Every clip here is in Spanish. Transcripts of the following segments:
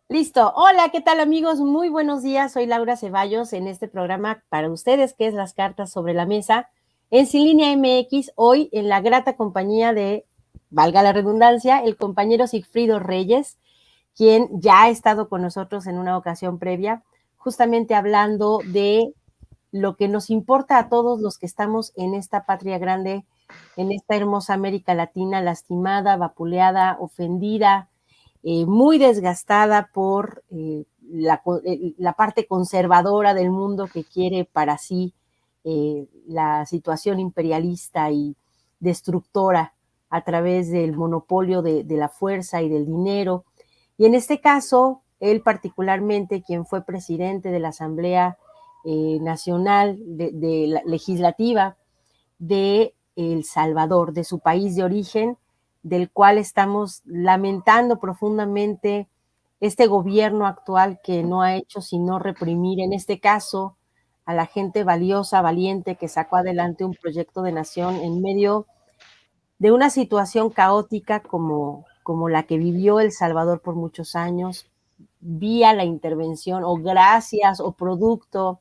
Listo. Hola, ¿qué tal amigos? Muy buenos días. Soy Laura Ceballos en este programa para ustedes que es Las Cartas sobre la Mesa en Sin Línea MX. Hoy en la grata compañía de, valga la redundancia, el compañero Sigfrido Reyes, quien ya ha estado con nosotros en una ocasión previa, justamente hablando de lo que nos importa a todos los que estamos en esta patria grande, en esta hermosa América Latina, lastimada, vapuleada, ofendida, muy desgastada por la parte conservadora del mundo que quiere para sí la situación imperialista y destructora a través del monopolio de la fuerza y del dinero. Y en este caso, él particularmente, quien fue presidente de la Asamblea Nacional Legislativa de El Salvador, de su país de origen, del cual estamos lamentando profundamente este gobierno actual que no ha hecho sino reprimir, en este caso, a la gente valiosa, valiente, que sacó adelante un proyecto de nación en medio de una situación caótica como la que vivió El Salvador por muchos años, vía la intervención o gracias o producto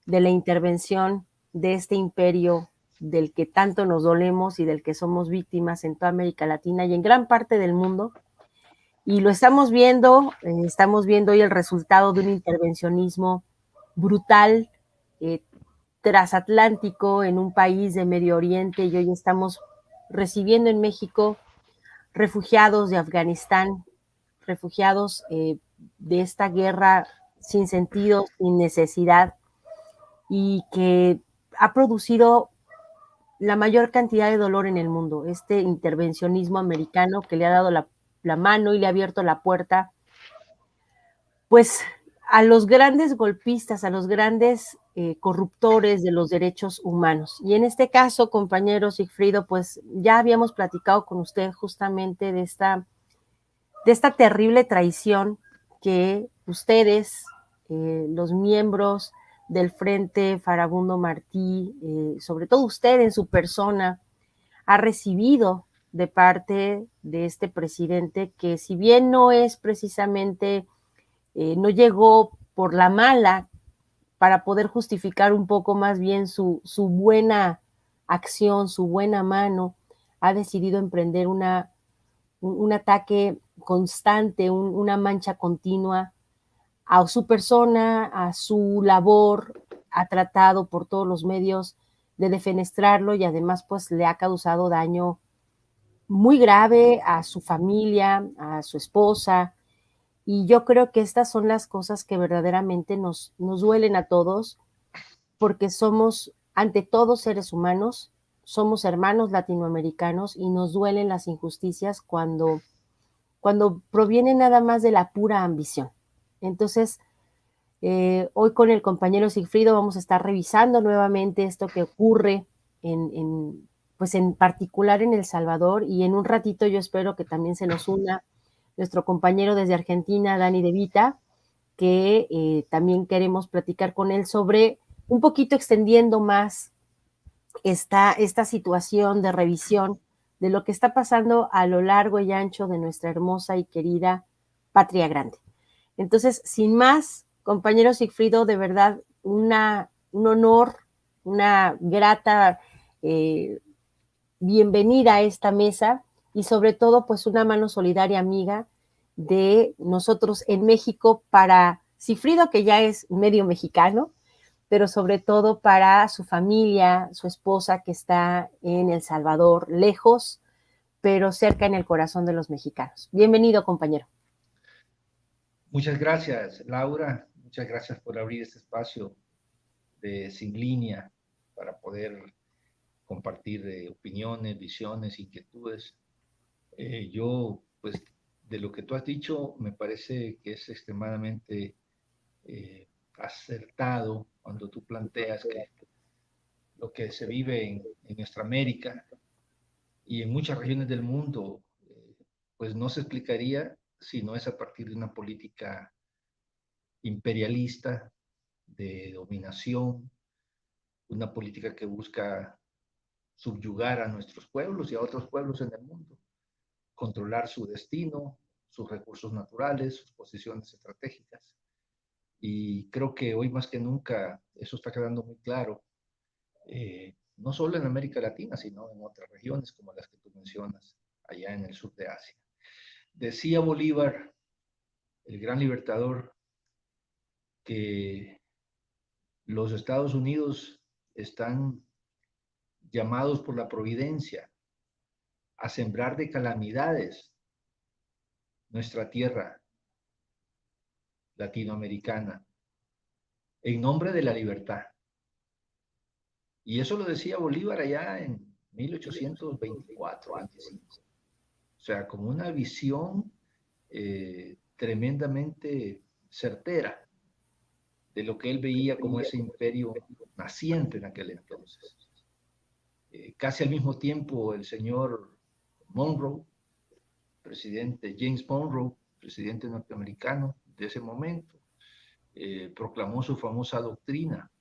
de la intervención de este imperio del que tanto nos dolemos y del que somos víctimas en toda América Latina y en gran parte del mundo. Y lo estamos viendo hoy el resultado de un intervencionismo brutal, eh, transatlántico en un país de Medio Oriente, y hoy estamos recibiendo en México refugiados de Afganistán, refugiados de esta guerra sin sentido, sin necesidad, y que ha producido la mayor cantidad de dolor en el mundo, este intervencionismo americano que le ha dado la mano y le ha abierto la puerta, pues a los grandes golpistas, a los grandes corruptores de los derechos humanos. Y en este caso, compañero Sigfrido, pues ya habíamos platicado con usted justamente de esta terrible traición que ustedes, los miembros del Frente Farabundo Martí, sobre todo usted en su persona, ha recibido de parte de este presidente que, si bien no es precisamente, no llegó por la mala para poder justificar un poco más bien su buena acción, su buena mano, ha decidido emprender un ataque constante, una mancha continua a su persona, a su labor, ha tratado por todos los medios de defenestrarlo y además pues le ha causado daño muy grave a su familia, a su esposa, y yo creo que estas son las cosas que verdaderamente nos duelen a todos, porque somos ante todo seres humanos, somos hermanos latinoamericanos y nos duelen las injusticias cuando proviene nada más de la pura ambición. Entonces, hoy con el compañero Sigfrido vamos a estar revisando nuevamente esto que ocurre pues en particular en El Salvador, y en un ratito yo espero que también se nos una nuestro compañero desde Argentina, Dani De Vita, que también queremos platicar con él sobre un poquito extendiendo más esta situación de revisión de lo que está pasando a lo largo y ancho de nuestra hermosa y querida patria grande. Entonces, sin más, compañero Sigfrido, de verdad, un honor, una grata bienvenida a esta mesa, y sobre todo, pues una mano solidaria amiga de nosotros en México para Sigfrido, que ya es medio mexicano, pero sobre todo para su familia, su esposa que está en El Salvador, lejos, pero cerca en el corazón de los mexicanos. Bienvenido, compañero. Muchas gracias, Laura. Muchas gracias por abrir este espacio de Sin Línea para poder compartir opiniones, visiones, inquietudes. Pues, de lo que tú has dicho, me parece que es extremadamente acertado cuando tú planteas que lo que se vive en nuestra América y en muchas regiones del mundo, pues no se explicaría si no es a partir de una política imperialista de dominación, una política que busca subyugar a nuestros pueblos y a otros pueblos en el mundo, controlar su destino, sus recursos naturales, sus posiciones estratégicas. Y creo que hoy más que nunca eso está quedando muy claro, no solo en América Latina, sino en otras regiones como las que tú mencionas, allá en el sur de Asia. Decía Bolívar, el gran libertador, que los Estados Unidos están llamados por la providencia a sembrar de calamidades nuestra tierra latinoamericana en nombre de la libertad. Y eso lo decía Bolívar allá en 1824-25. O sea, como una visión tremendamente certera de lo que él veía como ese imperio naciente en aquel entonces. Casi al mismo tiempo, el señor Monroe, presidente James Monroe, presidente norteamericano de ese momento, proclamó su famosa doctrina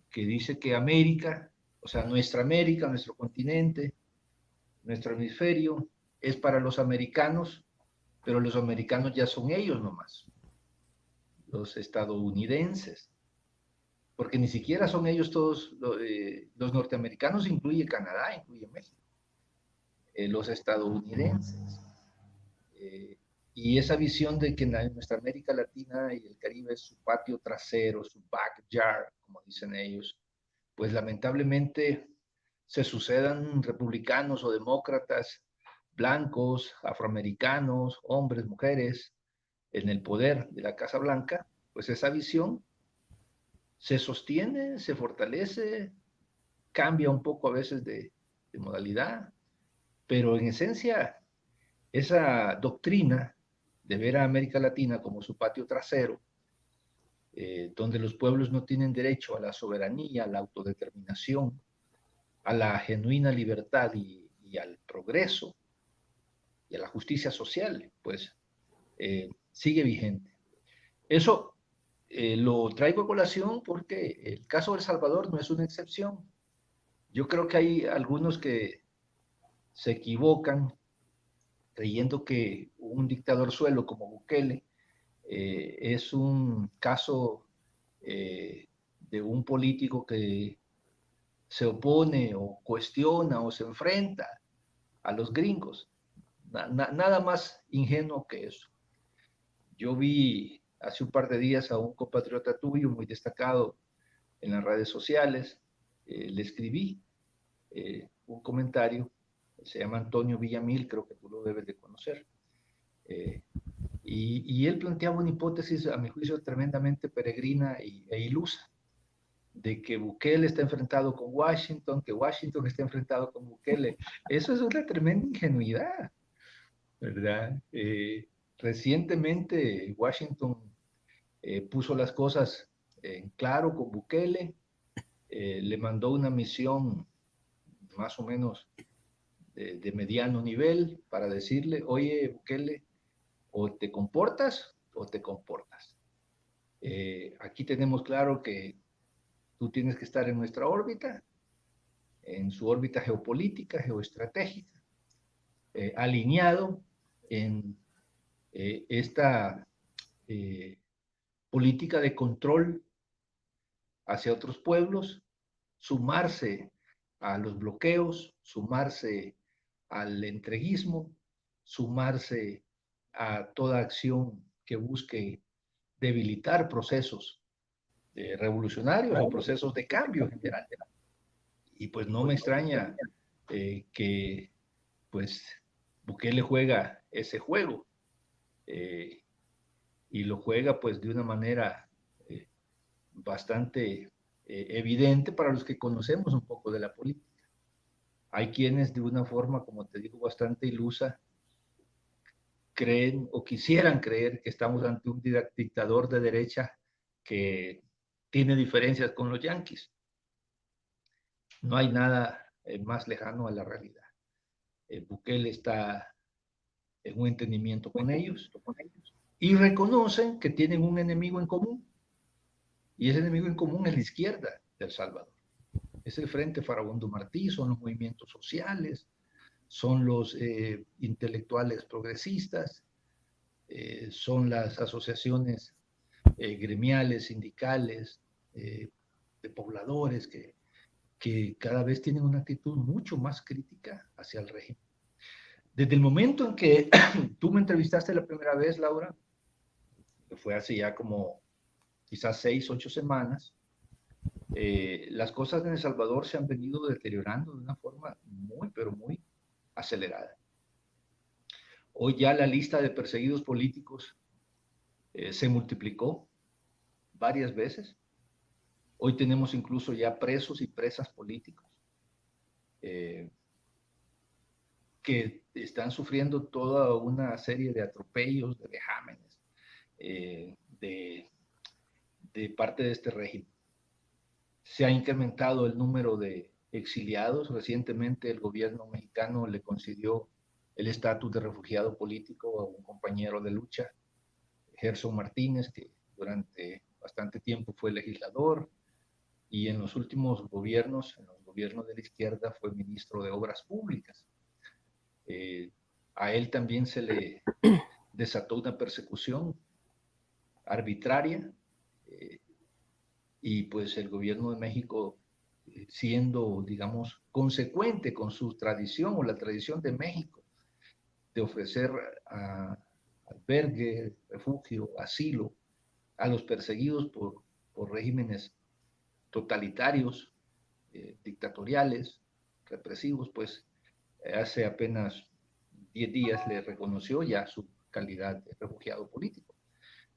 que dice que América, o sea, nuestra América, nuestro continente, nuestro hemisferio, es para los americanos, pero los americanos ya son ellos nomás, los estadounidenses, porque ni siquiera son ellos todos, los norteamericanos incluye Canadá, incluye México, los estadounidenses. Y esa visión de que nuestra América Latina y el Caribe es su patio trasero, su backyard, como dicen ellos, pues lamentablemente se sucedan republicanos o demócratas, blancos, afroamericanos, hombres, mujeres, en el poder de la Casa Blanca, pues esa visión se sostiene, se fortalece, cambia un poco a veces de modalidad, pero en esencia esa doctrina de ver a América Latina como su patio trasero, donde los pueblos no tienen derecho a la soberanía, a la autodeterminación, a la genuina libertad y al progreso y a la justicia social, pues sigue vigente. Eso lo traigo a colación porque el caso de El Salvador no es una excepción. Yo creo que hay algunos que se equivocan creyendo que un dictador suelo como Bukele es un caso de un político que se opone o cuestiona o se enfrenta a los gringos. Nada más ingenuo que eso. Yo vi hace un par de días a un compatriota tuyo muy destacado en las redes sociales, le escribí un comentario, se llama Antonio Villamil, creo que tú lo debes de conocer, y él planteaba una hipótesis, a mi juicio, tremendamente peregrina e ilusa, de que Bukele está enfrentado con Washington, que Washington está enfrentado con Bukele. Eso es una tremenda ingenuidad, ¿verdad? Recientemente Washington puso las cosas en claro con Bukele, le mandó una misión más o menos de mediano nivel para decirle, oye, Bukele, o te comportas o te comportas. Aquí tenemos claro que tú tienes que estar en nuestra órbita, en su órbita geopolítica, geoestratégica, alineado en esta política de control hacia otros pueblos, sumarse a los bloqueos, sumarse al entreguismo, sumarse a toda acción que busque debilitar procesos revolucionarios o procesos de cambio en general. Y pues no me extraña que pues Bukele juega ese juego y lo juega pues de una manera bastante evidente para los que conocemos un poco de la política. Hay quienes de una forma, como te digo, bastante ilusa, creen o quisieran creer que estamos ante un dictador de derecha que tiene diferencias con los yanquis. No hay nada más lejano a la realidad. Bukele está en un entendimiento con ellos y reconocen que tienen un enemigo en común. Y ese enemigo en común es la izquierda de El Salvador. Es el Frente Farabundo Martí, son los movimientos sociales, son los intelectuales progresistas, son las asociaciones gremiales, sindicales, de pobladores que cada vez tienen una actitud mucho más crítica hacia el régimen. Desde el momento en que tú me entrevistaste la primera vez, Laura, que fue hace ya como quizás 6, 8 semanas, las cosas en El Salvador se han venido deteriorando de una forma muy, pero muy acelerada. Hoy ya la lista de perseguidos políticos se multiplicó varias veces. Hoy tenemos incluso ya presos y presas políticos que están sufriendo toda una serie de atropellos, de vejámenes, de parte de este régimen. Se ha incrementado el número de exiliados. Recientemente el gobierno mexicano le concedió el estatus de refugiado político a un compañero de lucha, Gerson Martínez, que durante bastante tiempo fue legislador y en los últimos gobiernos, en los gobiernos de la izquierda, fue ministro de Obras Públicas. A él también se le desató una persecución arbitraria y pues el gobierno de México, siendo, digamos, consecuente con su tradición o la tradición de México de ofrecer albergue, refugio, asilo a los perseguidos por regímenes totalitarios, dictatoriales, represivos, pues hace apenas 10 días le reconoció ya su calidad de refugiado político.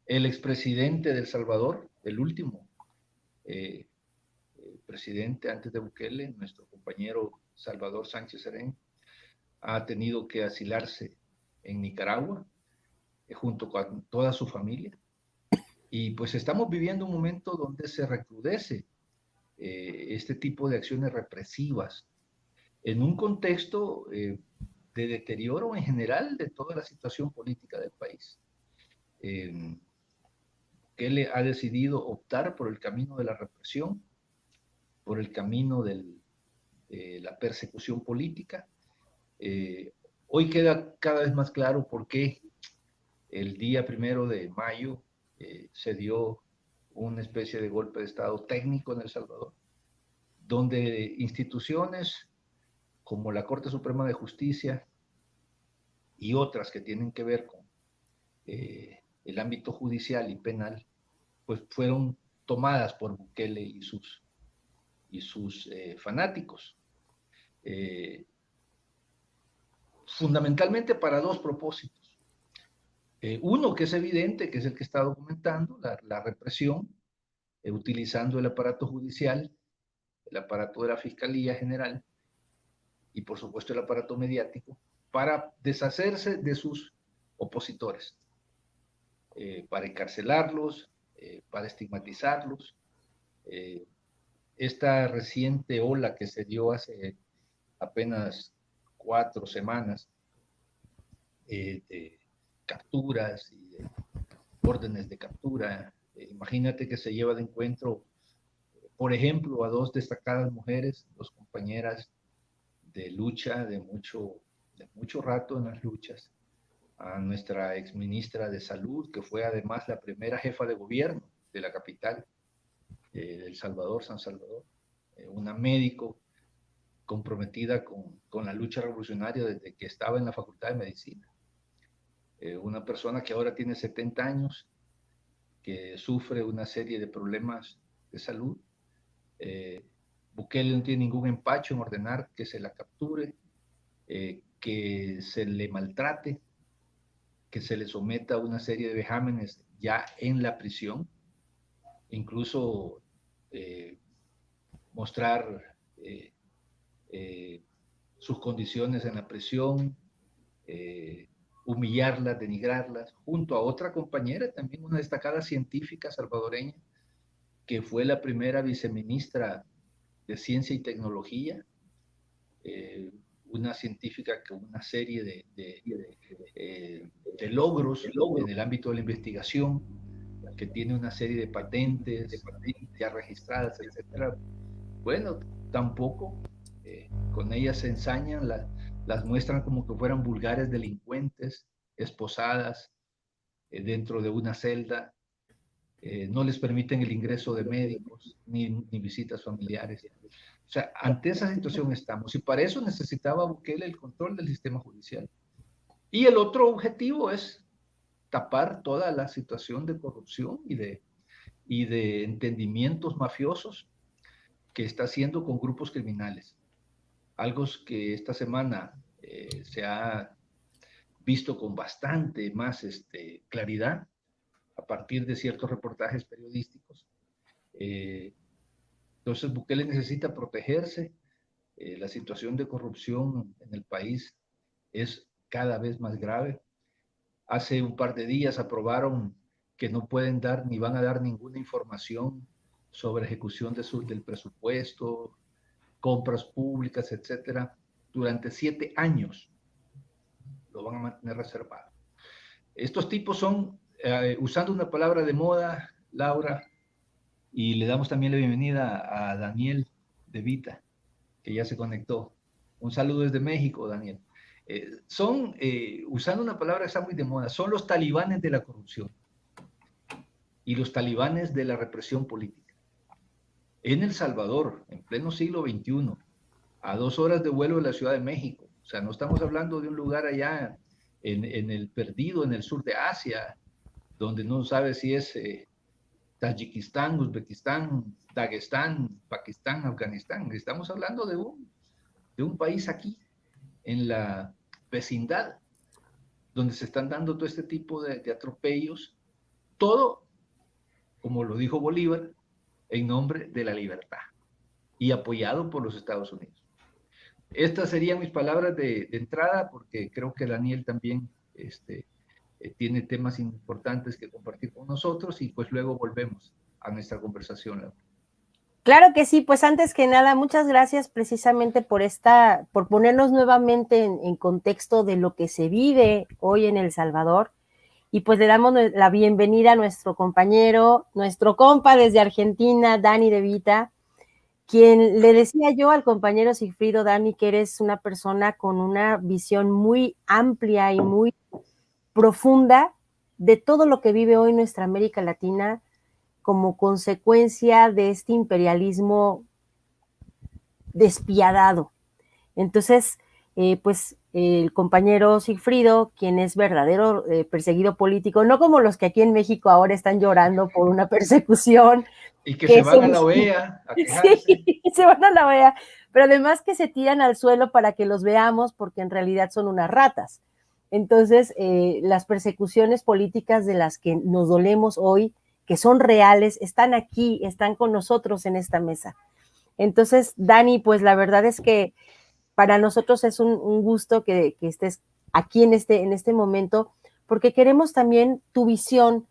El expresidente de El Salvador, el último presidente antes de Bukele, nuestro compañero Salvador Sánchez Serén, ha tenido que asilarse en Nicaragua junto con toda su familia. Y pues estamos viviendo un momento donde se recrudece este tipo de acciones represivas en un contexto de deterioro en general de toda la situación política del país. Bukele ha decidido optar por el camino de la represión, por el camino de la persecución política. Hoy queda cada vez más claro por qué el día 1 de mayo se dio una especie de golpe de Estado técnico en El Salvador, donde instituciones como la Corte Suprema de Justicia y otras que tienen que ver con el ámbito judicial y penal, pues fueron tomadas por Bukele y sus fanáticos. Fundamentalmente para dos propósitos. Uno que es evidente, que es el que está documentando, la represión, utilizando el aparato judicial, el aparato de la Fiscalía General y por supuesto el aparato mediático, para deshacerse de sus opositores, para encarcelarlos, para estigmatizarlos. Esta reciente ola que se dio hace apenas 4 semanas de capturas y de órdenes de captura. Imagínate que se lleva de encuentro, por ejemplo, a 2 destacadas mujeres, 2 compañeras de lucha de mucho rato en las luchas, a nuestra exministra de Salud, que fue además la primera jefa de gobierno de la capital de El Salvador, San Salvador, una médico comprometida con la lucha revolucionaria desde que estaba en la Facultad de Medicina. Una persona que ahora tiene 70 años, que sufre una serie de problemas de salud. Bukele no tiene ningún empacho en ordenar que se la capture, que se le maltrate, que se le someta a una serie de vejámenes ya en la prisión, incluso mostrar sus condiciones en la prisión, humillarlas, denigrarlas, junto a otra compañera, también una destacada científica salvadoreña, que fue la primera viceministra de Ciencia y Tecnología, una científica con una serie de logros en el ámbito de la investigación, que tiene una serie de patentes ya registradas, etc. Bueno, tampoco con ella se ensañan las muestran como que fueran vulgares delincuentes, esposadas dentro de una celda, no les permiten el ingreso de médicos ni visitas familiares. O sea, ante esa situación estamos, y para eso necesitaba Bukele el control del sistema judicial. Y el otro objetivo es tapar toda la situación de corrupción y de entendimientos mafiosos que está haciendo con grupos criminales. Algo que esta semana se ha visto con bastante más claridad a partir de ciertos reportajes periodísticos. Entonces Bukele necesita protegerse. La situación de corrupción en el país es cada vez más grave. Hace un par de días aprobaron que no pueden dar ni van a dar ninguna información sobre ejecución del presupuesto, compras públicas, etcétera, durante 7 años. Lo van a mantener reservado. Estos tipos son, usando una palabra de moda, Laura, y le damos también la bienvenida a Daniel de Vita, que ya se conectó. Un saludo desde México, Daniel. Son, usando una palabra que está muy de moda, son los talibanes de la corrupción y los talibanes de la represión política. En El Salvador, en pleno siglo XXI, a 2 horas de vuelo de la Ciudad de México, o sea, no estamos hablando de un lugar allá en el perdido, en el sur de Asia, donde no sabe si es Tayikistán, Uzbekistán, Dagestán, Pakistán, Afganistán. Estamos hablando de un país aquí, en la vecindad, donde se están dando todo este tipo de atropellos, todo, como lo dijo Bolívar, en nombre de la libertad y apoyado por los Estados Unidos. Estas serían mis palabras de entrada, porque creo que Daniel también tiene temas importantes que compartir con nosotros, y pues luego volvemos a nuestra conversación. Claro que sí, pues antes que nada, muchas gracias precisamente por ponernos nuevamente en contexto de lo que se vive hoy en El Salvador, y pues le damos la bienvenida a nuestro compañero, nuestro compa desde Argentina, Dani de Vita, quien le decía yo al compañero Sigfrido, Dani, que eres una persona con una visión muy amplia y muy profunda de todo lo que vive hoy nuestra América Latina como consecuencia de este imperialismo despiadado. Entonces, pues el compañero Sigfrido, quien es verdadero perseguido político, no como los que aquí en México ahora están llorando por una persecución. Y que se van a la OEA a quejarse. Sí, se van a la OEA, pero además que se tiran al suelo para que los veamos, porque en realidad son unas ratas. Entonces, las persecuciones políticas de las que nos dolemos hoy, que son reales, están aquí, están con nosotros en esta mesa. Entonces, Dani, pues la verdad es que para nosotros es un gusto que estés aquí en este momento, porque queremos también tu visión.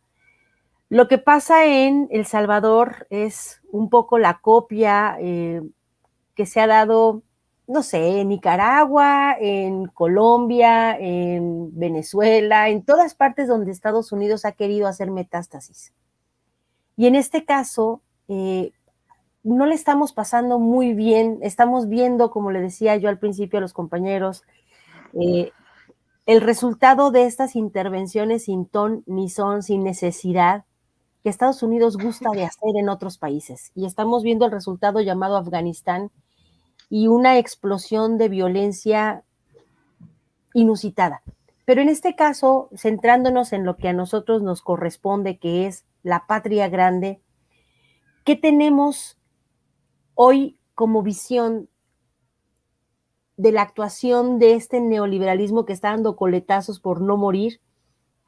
Lo que pasa en El Salvador es un poco la copia que se ha dado, no sé, en Nicaragua, en Colombia, en Venezuela, en todas partes donde Estados Unidos ha querido hacer metástasis. Y en este caso, no le estamos pasando muy bien, estamos viendo, como le decía yo al principio a los compañeros, el resultado de estas intervenciones sin ton ni son, sin necesidad, que Estados Unidos gusta de hacer en otros países. Y estamos viendo el resultado llamado Afganistán y una explosión de violencia inusitada. Pero en este caso, centrándonos en lo que a nosotros nos corresponde, que es la patria grande, ¿qué tenemos hoy como visión de la actuación de este neoliberalismo que está dando coletazos por no morir,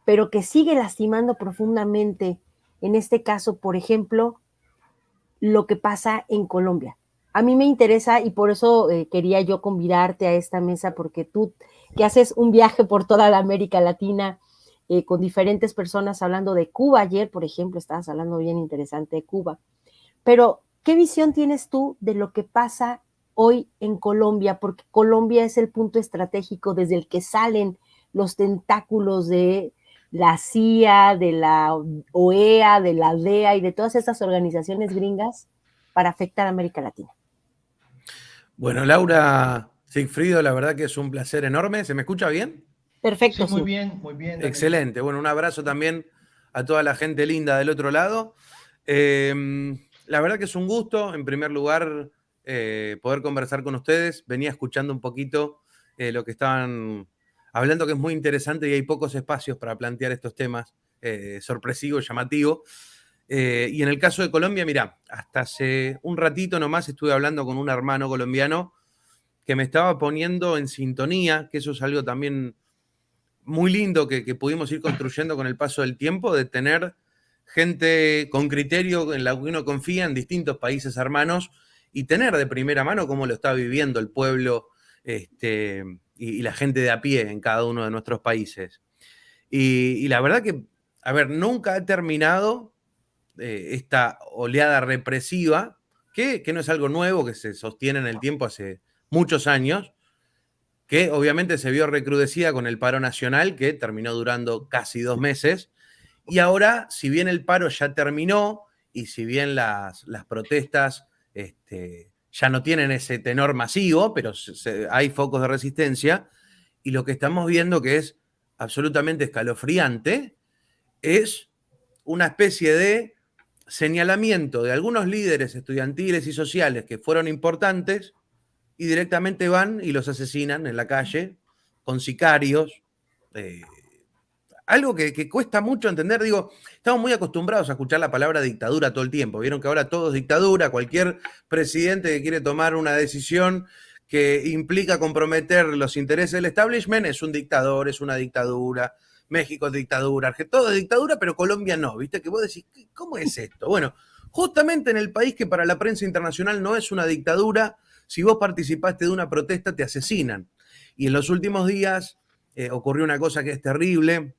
pero que sigue lastimando profundamente, en este caso, por ejemplo, lo que pasa en Colombia? A mí me interesa, y por eso quería yo convidarte a esta mesa, porque tú que haces un viaje por toda la América Latina con diferentes personas hablando de Cuba. Ayer, por ejemplo, estabas hablando bien interesante de Cuba. Pero, ¿qué visión tienes tú de lo que pasa hoy en Colombia? Porque Colombia es el punto estratégico desde el que salen los tentáculos de la CIA, de la OEA, de la DEA y de todas estas organizaciones gringas para afectar a América Latina. Bueno, Laura, Sigfrido, la verdad que es un placer enorme. ¿Se me escucha bien? Perfecto, Sí, sí. muy bien, Daniel. Excelente. Bueno, un abrazo también a toda la gente linda del otro lado. La verdad que es un gusto, en primer lugar, poder conversar con ustedes. Venía escuchando un poquito lo que estaban hablando, que es muy interesante y hay pocos espacios para plantear estos temas, sorpresivo, llamativo. Y en el caso de Colombia, mira, hasta hace un ratito nomás estuve hablando con un hermano colombiano que me estaba poniendo en sintonía, que eso es algo también muy lindo que pudimos ir construyendo con el paso del tiempo, de tener gente con criterio en la que uno confía en distintos países hermanos y tener de primera mano cómo lo está viviendo el pueblo y la gente de a pie en cada uno de nuestros países. Y la verdad que, a ver, nunca he terminado esta oleada represiva, que no es algo nuevo, que se sostiene en el tiempo hace muchos años, que obviamente se vio recrudecida con el paro nacional, que terminó durando casi 2 meses. Y ahora, si bien el paro ya terminó y si bien las protestas ya no tienen ese tenor masivo, pero hay focos de resistencia, y lo que estamos viendo que es absolutamente escalofriante es una especie de señalamiento de algunos líderes estudiantiles y sociales que fueron importantes y directamente van y los asesinan en la calle con sicarios. Eh, Algo que cuesta mucho entender, digo, estamos muy acostumbrados a escuchar la palabra dictadura todo el tiempo. Vieron que ahora todo es dictadura, cualquier presidente que quiere tomar una decisión que implica comprometer los intereses del establishment es un dictador, es una dictadura. México es dictadura, todo es dictadura, pero Colombia no, ¿viste? Que vos decís, ¿cómo es esto? Bueno, justamente en el país que para la prensa internacional no es una dictadura, si vos participaste de una protesta te asesinan. Y en los últimos días ocurrió una cosa que es terrible,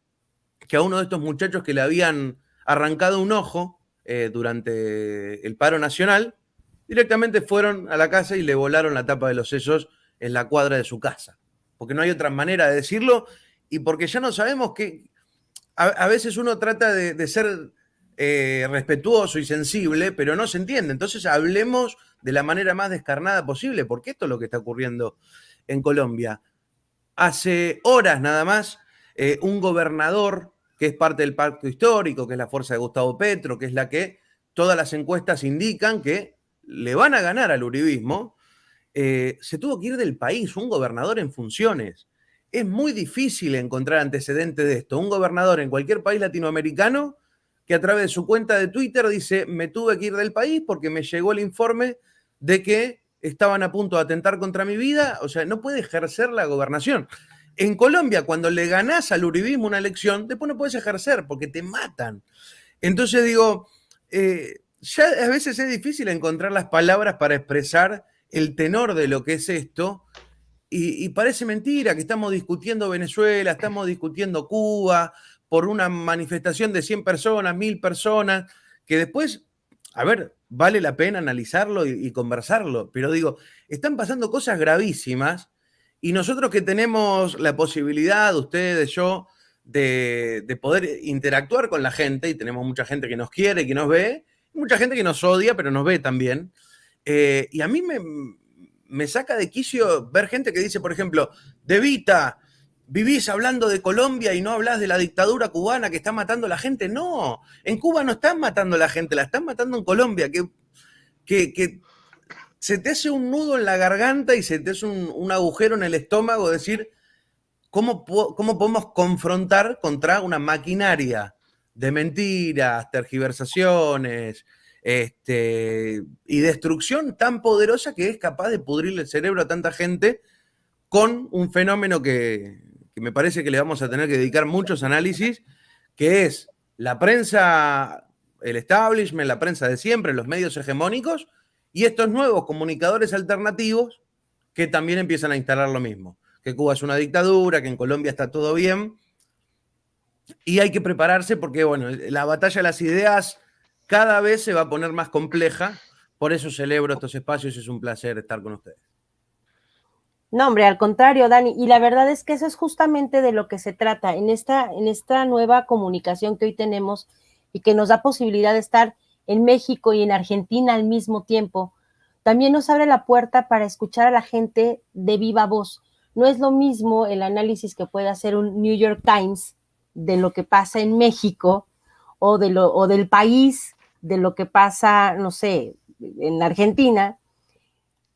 que a uno de estos muchachos que le habían arrancado un ojo durante el paro nacional, directamente fueron a la casa y le volaron la tapa de los sesos en la cuadra de su casa. Porque no hay otra manera de decirlo y porque ya no sabemos que a veces uno trata de ser respetuoso y sensible, pero no se entiende. Entonces hablemos de la manera más descarnada posible, porque esto es lo que está ocurriendo en Colombia. Hace horas nada más, un gobernador que es parte del pacto histórico, que es la fuerza de Gustavo Petro, que es la que todas las encuestas indican que le van a ganar al uribismo, se tuvo que ir del país, un gobernador en funciones. Es muy difícil encontrar antecedentes de esto. Un gobernador en cualquier país latinoamericano que a través de su cuenta de Twitter dice, me tuve que ir del país porque me llegó el informe de que estaban a punto de atentar contra mi vida, o sea, no puede ejercer la gobernación. En Colombia, cuando le ganás al uribismo una elección, después no puedes ejercer porque te matan. Entonces digo, ya a veces es difícil encontrar las palabras para expresar el tenor de lo que es esto, y parece mentira que estamos discutiendo Venezuela, estamos discutiendo Cuba por una manifestación de 100 personas, 1000 personas, que después, a ver, vale la pena analizarlo y conversarlo, pero digo, están pasando cosas gravísimas y nosotros que tenemos la posibilidad, ustedes, yo, de poder interactuar con la gente, y tenemos mucha gente que nos quiere, que nos ve, mucha gente que nos odia, pero nos ve también. Y a mí me saca de quicio ver gente que dice, por ejemplo, De Vita, vivís hablando de Colombia y no hablas de la dictadura cubana que está matando a la gente. No, en Cuba no están matando a la gente, la están matando en Colombia, que se te hace un nudo en la garganta y se te hace un agujero en el estómago, decir, ¿cómo podemos confrontar contra una maquinaria de mentiras, tergiversaciones, y destrucción tan poderosa que es capaz de pudrirle el cerebro a tanta gente con un fenómeno que me parece que le vamos a tener que dedicar muchos análisis, que es la prensa, el establishment, la prensa de siempre, los medios hegemónicos y estos nuevos comunicadores alternativos que también empiezan a instalar lo mismo, que Cuba es una dictadura, que en Colombia está todo bien, y hay que prepararse porque, bueno, la batalla de las ideas cada vez se va a poner más compleja, por eso celebro estos espacios y es un placer estar con ustedes. No, hombre, al contrario, Dani, y la verdad es que eso es justamente de lo que se trata en esta nueva comunicación que hoy tenemos y que nos da posibilidad de estar en México y en Argentina al mismo tiempo. también nos abre la puerta para escuchar a la gente de viva voz. No es lo mismo el análisis que puede hacer un New York Times de lo que pasa en México o del país, de lo que pasa, no sé, en Argentina,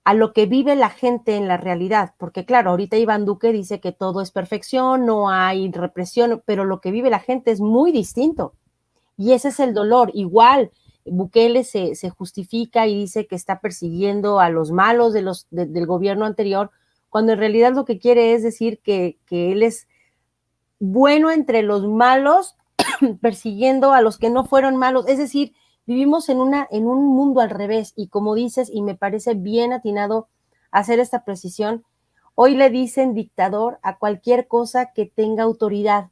a lo que vive la gente en la realidad. Porque claro, ahorita Iván Duque dice que todo es perfección, no hay represión, pero lo que vive la gente es muy distinto. Y ese es el dolor. Igual, Bukele se justifica y dice que está persiguiendo a los malos del gobierno anterior, cuando en realidad lo que quiere es decir que él es bueno entre los malos, persiguiendo a los que no fueron malos. Es decir, vivimos en un mundo al revés. Y como dices, y me parece bien atinado hacer esta precisión, hoy le dicen dictador a cualquier cosa que tenga autoridad,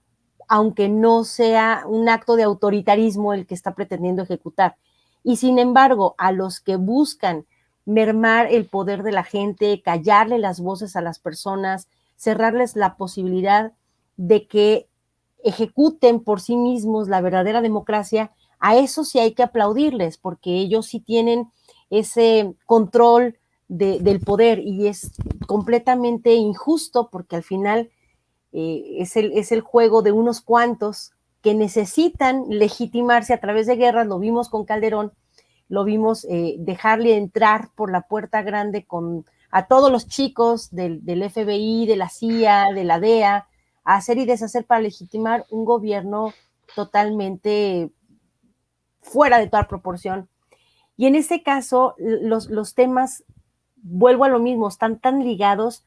aunque no sea un acto de autoritarismo el que está pretendiendo ejecutar. Y sin embargo, a los que buscan mermar el poder de la gente, callarle las voces a las personas, cerrarles la posibilidad de que ejecuten por sí mismos la verdadera democracia, a eso sí hay que aplaudirles, porque ellos sí tienen ese control del poder y es completamente injusto porque al final es el juego de unos cuantos que necesitan legitimarse a través de guerras. Lo vimos con Calderón, lo vimos dejarle entrar por la puerta grande a todos los chicos del FBI, de la CIA, de la DEA, a hacer y deshacer para legitimar un gobierno totalmente fuera de toda proporción. Y en este caso, los temas, vuelvo a lo mismo, están tan ligados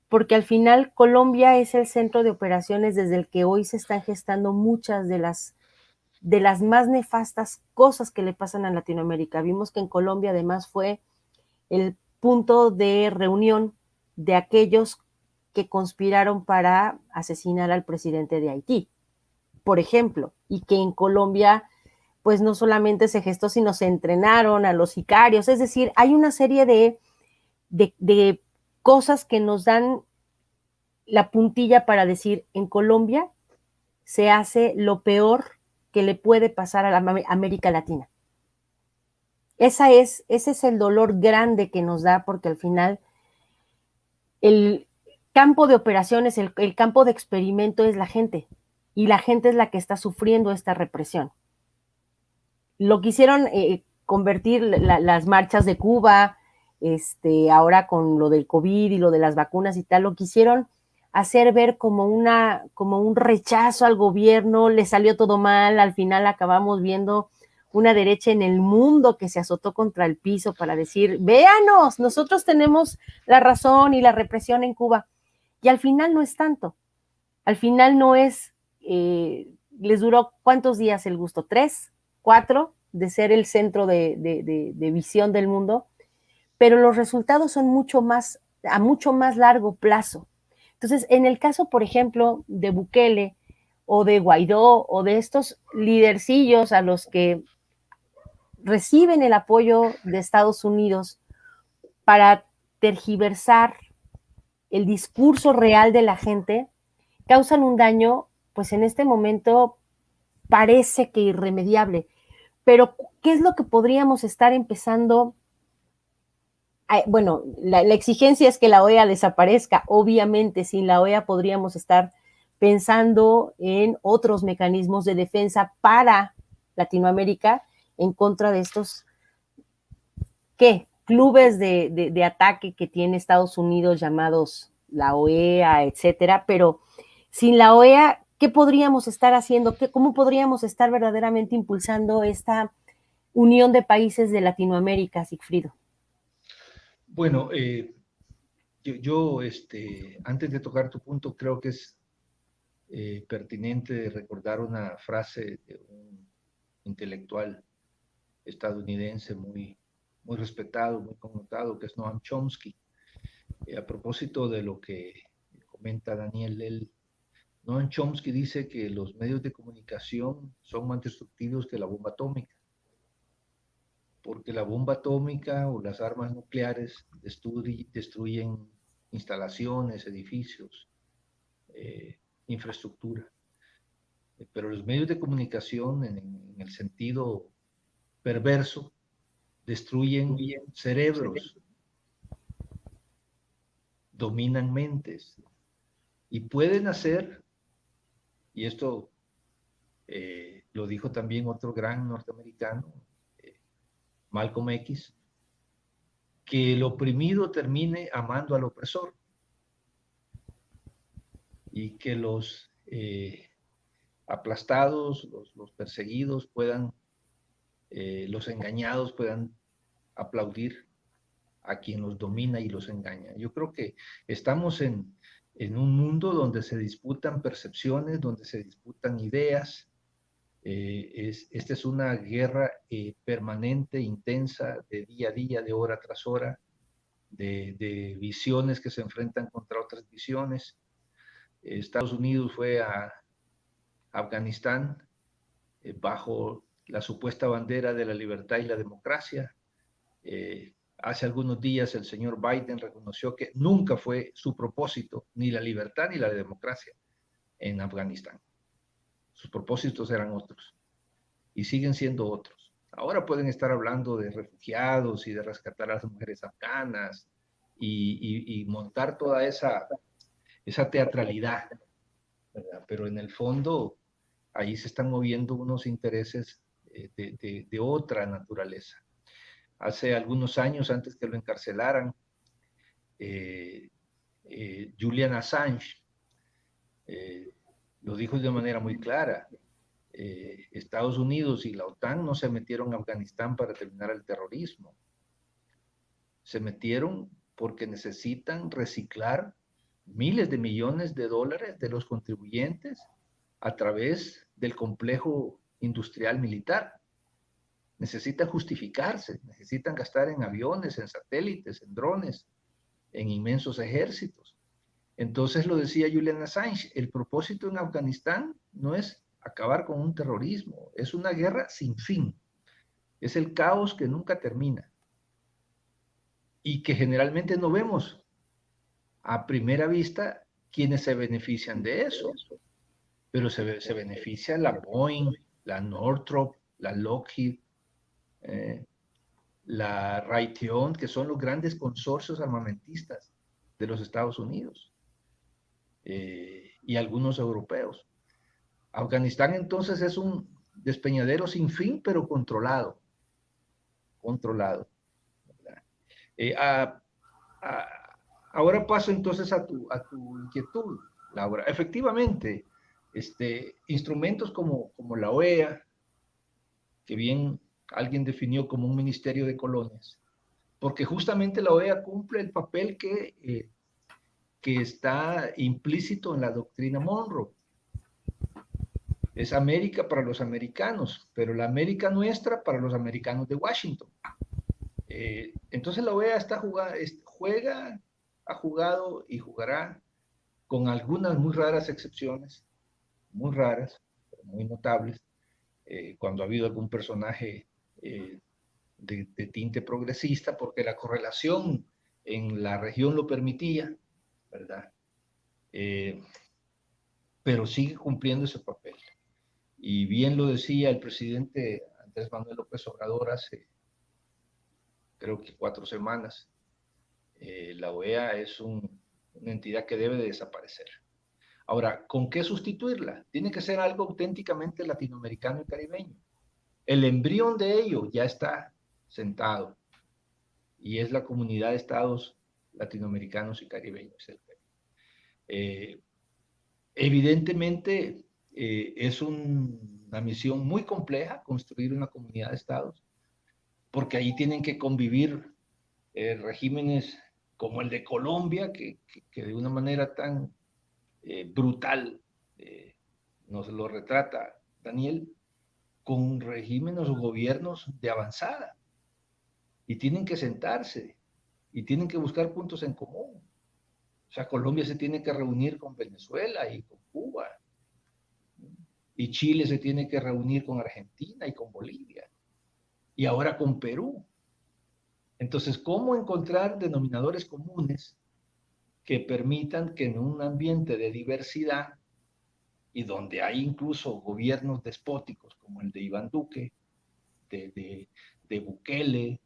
porque al final Colombia es el centro de operaciones desde el que hoy se están gestando muchas de las más nefastas cosas que le pasan a Latinoamérica. Vimos que en Colombia además fue el punto de reunión de aquellos que conspiraron para asesinar al presidente de Haití, por ejemplo, y que en Colombia pues no solamente se gestó, sino se entrenaron a los sicarios. Es decir, hay una serie de cosas que nos dan la puntilla para decir, en Colombia se hace lo peor que le puede pasar a la América Latina. Ese es el dolor grande que nos da, porque al final el campo de operaciones, el campo de experimento es la gente, y la gente es la que está sufriendo esta represión. Lo quisieron convertir las marchas de Cuba, ahora con lo del COVID y lo de las vacunas y tal, lo quisieron hacer ver como un rechazo al gobierno, le salió todo mal, al final acabamos viendo una derecha en el mundo que se azotó contra el piso para decir, véanos, nosotros tenemos la razón y la represión en Cuba. Y al final no es tanto, al final no es, les duró ¿cuántos días el gusto? 3, 4 de ser el centro de visión del mundo, pero los resultados son a mucho más largo plazo. Entonces, en el caso, por ejemplo, de Bukele o de Guaidó o de estos lidercillos a los que reciben el apoyo de Estados Unidos para tergiversar el discurso real de la gente, causan un daño, pues en este momento parece que irremediable. Pero, ¿qué es lo que podríamos estar empezando? Bueno, la exigencia es que la OEA desaparezca. Obviamente, sin la OEA podríamos estar pensando en otros mecanismos de defensa para Latinoamérica en contra de estos, ¿qué? Clubes de ataque que tiene Estados Unidos llamados la OEA, etcétera. Pero sin la OEA, ¿qué podríamos estar haciendo? ¿Cómo podríamos estar verdaderamente impulsando esta unión de países de Latinoamérica, Sigfrido? Bueno, yo antes de tocar tu punto, creo que es pertinente recordar una frase de un intelectual estadounidense muy respetado, muy connotado, que es Noam Chomsky. A propósito de lo que comenta Daniel, Noam Chomsky dice que los medios de comunicación son más destructivos que la bomba atómica, porque la bomba atómica o las armas nucleares destruyen instalaciones, edificios, infraestructura. Pero los medios de comunicación, en el sentido perverso, destruyen cerebros, dominan mentes y pueden hacer, y esto lo dijo también otro gran norteamericano, Malcolm X, que el oprimido termine amando al opresor y que los aplastados, los perseguidos puedan, los engañados puedan aplaudir a quien los domina y los engaña. Yo creo que estamos en un mundo donde se disputan percepciones, donde se disputan ideas. Esta es una guerra permanente, intensa, de día a día, de hora tras hora, de visiones que se enfrentan contra otras visiones. Estados Unidos fue a Afganistán bajo la supuesta bandera de la libertad y la democracia. Hace algunos días el señor Biden reconoció que nunca fue su propósito ni la libertad ni la democracia en Afganistán. Sus propósitos eran otros y siguen siendo otros. Ahora pueden estar hablando de refugiados y de rescatar a las mujeres afganas y montar toda esa teatralidad, ¿verdad? Pero en el fondo ahí se están moviendo unos intereses de otra naturaleza. Hace algunos años, antes que lo encarcelaran, Julian Assange lo dijo de manera muy clara. Estados Unidos y la OTAN no se metieron a Afganistán para terminar el terrorismo. Se metieron porque necesitan reciclar miles de millones de dólares de los contribuyentes a través del complejo industrial militar. Necesitan justificarse, necesitan gastar en aviones, en satélites, en drones, en inmensos ejércitos. Entonces lo decía Julian Assange, el propósito en Afganistán no es acabar con un terrorismo, es una guerra sin fin, es el caos que nunca termina y que generalmente no vemos a primera vista quienes se benefician de eso, pero se beneficia la Boeing, la Northrop, la Lockheed, la Raytheon, que son los grandes consorcios armamentistas de los Estados Unidos y algunos europeos. Afganistán entonces es un despeñadero sin fin, pero controlado. Ahora paso entonces a tu inquietud, Laura. Efectivamente, instrumentos como la OEA, que bien alguien definió como un ministerio de colonias, porque justamente la OEA cumple el papel que está implícito en la doctrina Monroe. Es América para los americanos, pero la América nuestra para los americanos de Washington. Entonces la OEA ha jugado y jugará con algunas muy raras excepciones, muy raras, pero muy notables, cuando ha habido algún personaje de tinte progresista, porque la correlación en la región lo permitía, ¿verdad? Pero sigue cumpliendo ese papel. Y bien lo decía el presidente Andrés Manuel López Obrador hace, creo que 4 semanas, la OEA es una entidad que debe de desaparecer. Ahora, ¿con qué sustituirla? Tiene que ser algo auténticamente latinoamericano y caribeño. El embrión de ello ya está sentado y es la comunidad de estados latinoamericanos y caribeños. Evidentemente, es una misión muy compleja construir una comunidad de estados, porque ahí tienen que convivir regímenes como el de Colombia, que de una manera tan brutal nos lo retrata Daniel, con regímenes o gobiernos de avanzada, y tienen que sentarse y tienen que buscar puntos en común. O sea, Colombia se tiene que reunir con Venezuela y con Cuba, y Chile se tiene que reunir con Argentina y con Bolivia, y ahora con Perú. Entonces, ¿cómo encontrar denominadores comunes que permitan que en un ambiente de diversidad y donde hay incluso gobiernos despóticos como el de Iván Duque, de Bukele,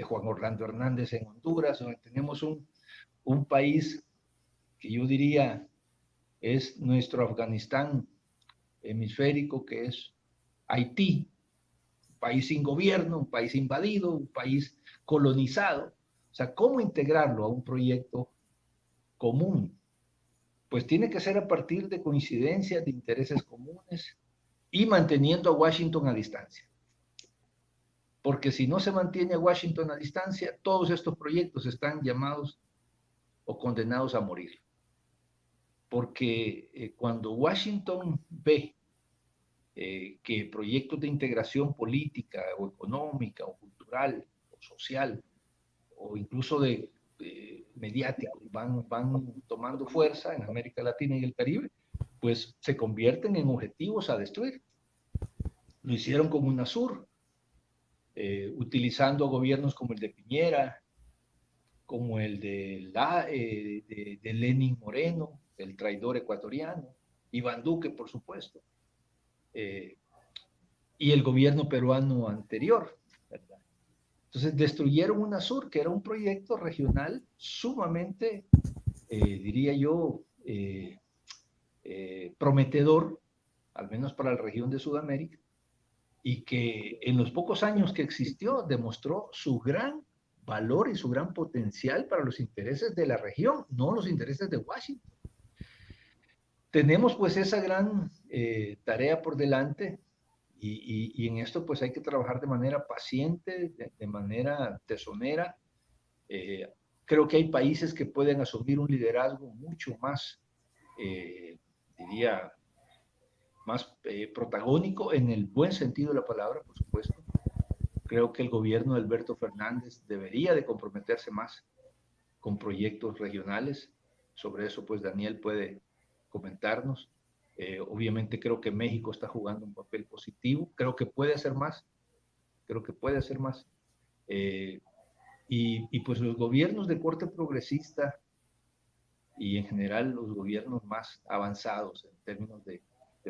de Juan Orlando Hernández en Honduras, donde tenemos un país que yo diría es nuestro Afganistán hemisférico, que es Haití, un país sin gobierno, un país invadido, un país colonizado. O sea, ¿cómo integrarlo a un proyecto común? Pues tiene que ser a partir de coincidencias, de intereses comunes y manteniendo a Washington a distancia. Porque si no se mantiene a Washington a distancia, todos estos proyectos están llamados o condenados a morir. Porque cuando Washington ve que proyectos de integración política o económica o cultural o social o incluso de mediáticos van tomando fuerza en América Latina y el Caribe, pues se convierten en objetivos a destruir. Lo hicieron con UNASUR, utilizando gobiernos como el de Piñera, como el de Lenín Moreno, el traidor ecuatoriano, Iván Duque, por supuesto, y el gobierno peruano anterior, ¿verdad? Entonces destruyeron UNASUR, que era un proyecto regional sumamente, diría yo, prometedor, al menos para la región de Sudamérica, y que en los pocos años que existió demostró su gran valor y su gran potencial para los intereses de la región, no los intereses de Washington. Tenemos pues esa gran tarea por delante y en esto pues hay que trabajar de manera paciente, de manera tesonera. Creo que hay países que pueden asumir un liderazgo mucho más, diría, más protagónico en el buen sentido de la palabra, por supuesto. Creo que el gobierno de Alberto Fernández debería de comprometerse más con proyectos regionales. Sobre eso, pues Daniel puede comentarnos. Obviamente creo que México está jugando un papel positivo. Creo que puede hacer más. Creo que puede hacer más. Y pues los gobiernos de corte progresista y en general los gobiernos más avanzados en términos de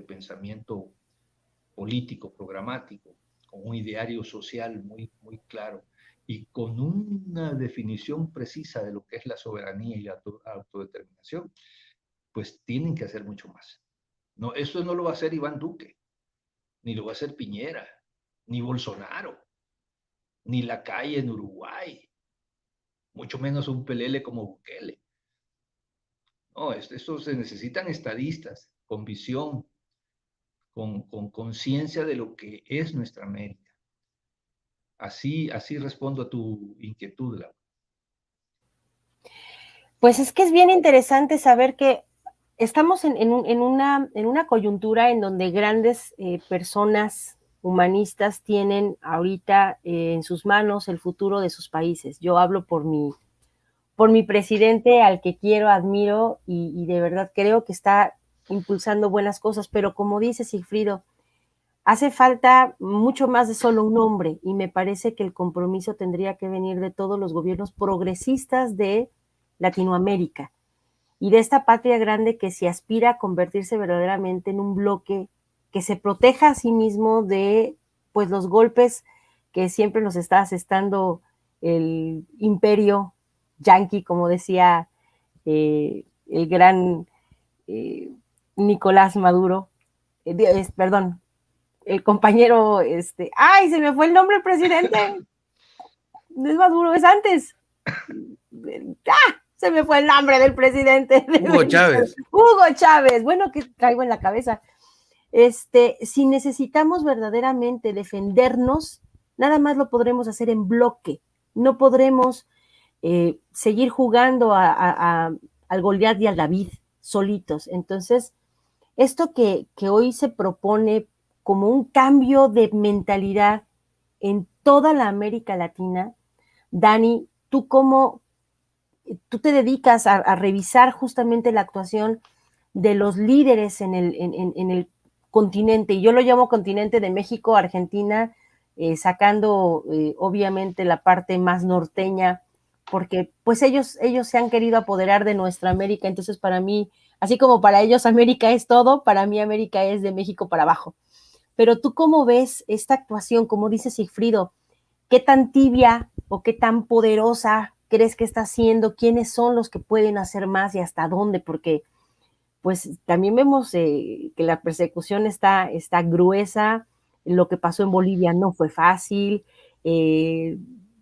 pensamiento político, programático, con un ideario social muy, muy claro y con una definición precisa de lo que es la soberanía y la autodeterminación, pues tienen que hacer mucho más. No, eso no lo va a hacer Iván Duque, ni lo va a hacer Piñera, ni Bolsonaro, ni Lacalle en Uruguay, mucho menos un pelele como Bukele. No, esto se necesitan estadistas con visión, con conciencia de lo que es nuestra América. Así respondo a tu inquietud, Laura. Pues es que es bien interesante saber que estamos en una coyuntura en donde grandes personas humanistas tienen ahorita en sus manos el futuro de sus países. Yo hablo por mi presidente, al que quiero, admiro y de verdad creo que está impulsando buenas cosas, pero como dice Sigfrido, hace falta mucho más de solo un hombre y me parece que el compromiso tendría que venir de todos los gobiernos progresistas de Latinoamérica y de esta patria grande que se aspira a convertirse verdaderamente en un bloque que se proteja a sí mismo de pues los golpes que siempre nos está asestando el imperio yanqui, como decía el gran Nicolás Maduro, perdón, el compañero, ¡ay, se me fue el nombre del presidente! No es Maduro, es antes. Se me fue el nombre del presidente. Hugo Chávez. Hugo Chávez, bueno, que traigo en la cabeza. Si necesitamos verdaderamente defendernos, nada más lo podremos hacer en bloque. No podremos seguir jugando al Goliat y al David solitos. Entonces, esto que hoy se propone como un cambio de mentalidad en toda la América Latina, Dani, tú te dedicas a revisar justamente la actuación de los líderes en el continente, y yo lo llamo continente de México, Argentina, sacando obviamente la parte más norteña, porque pues ellos se han querido apoderar de nuestra América, entonces para mí, así como para ellos América es todo, para mí América es de México para abajo. Pero tú, ¿cómo ves esta actuación? Como dice Sigfrido, ¿qué tan tibia o qué tan poderosa crees que está siendo, quiénes son los que pueden hacer más y hasta dónde, porque pues también vemos que la persecución está gruesa, lo que pasó en Bolivia no fue fácil,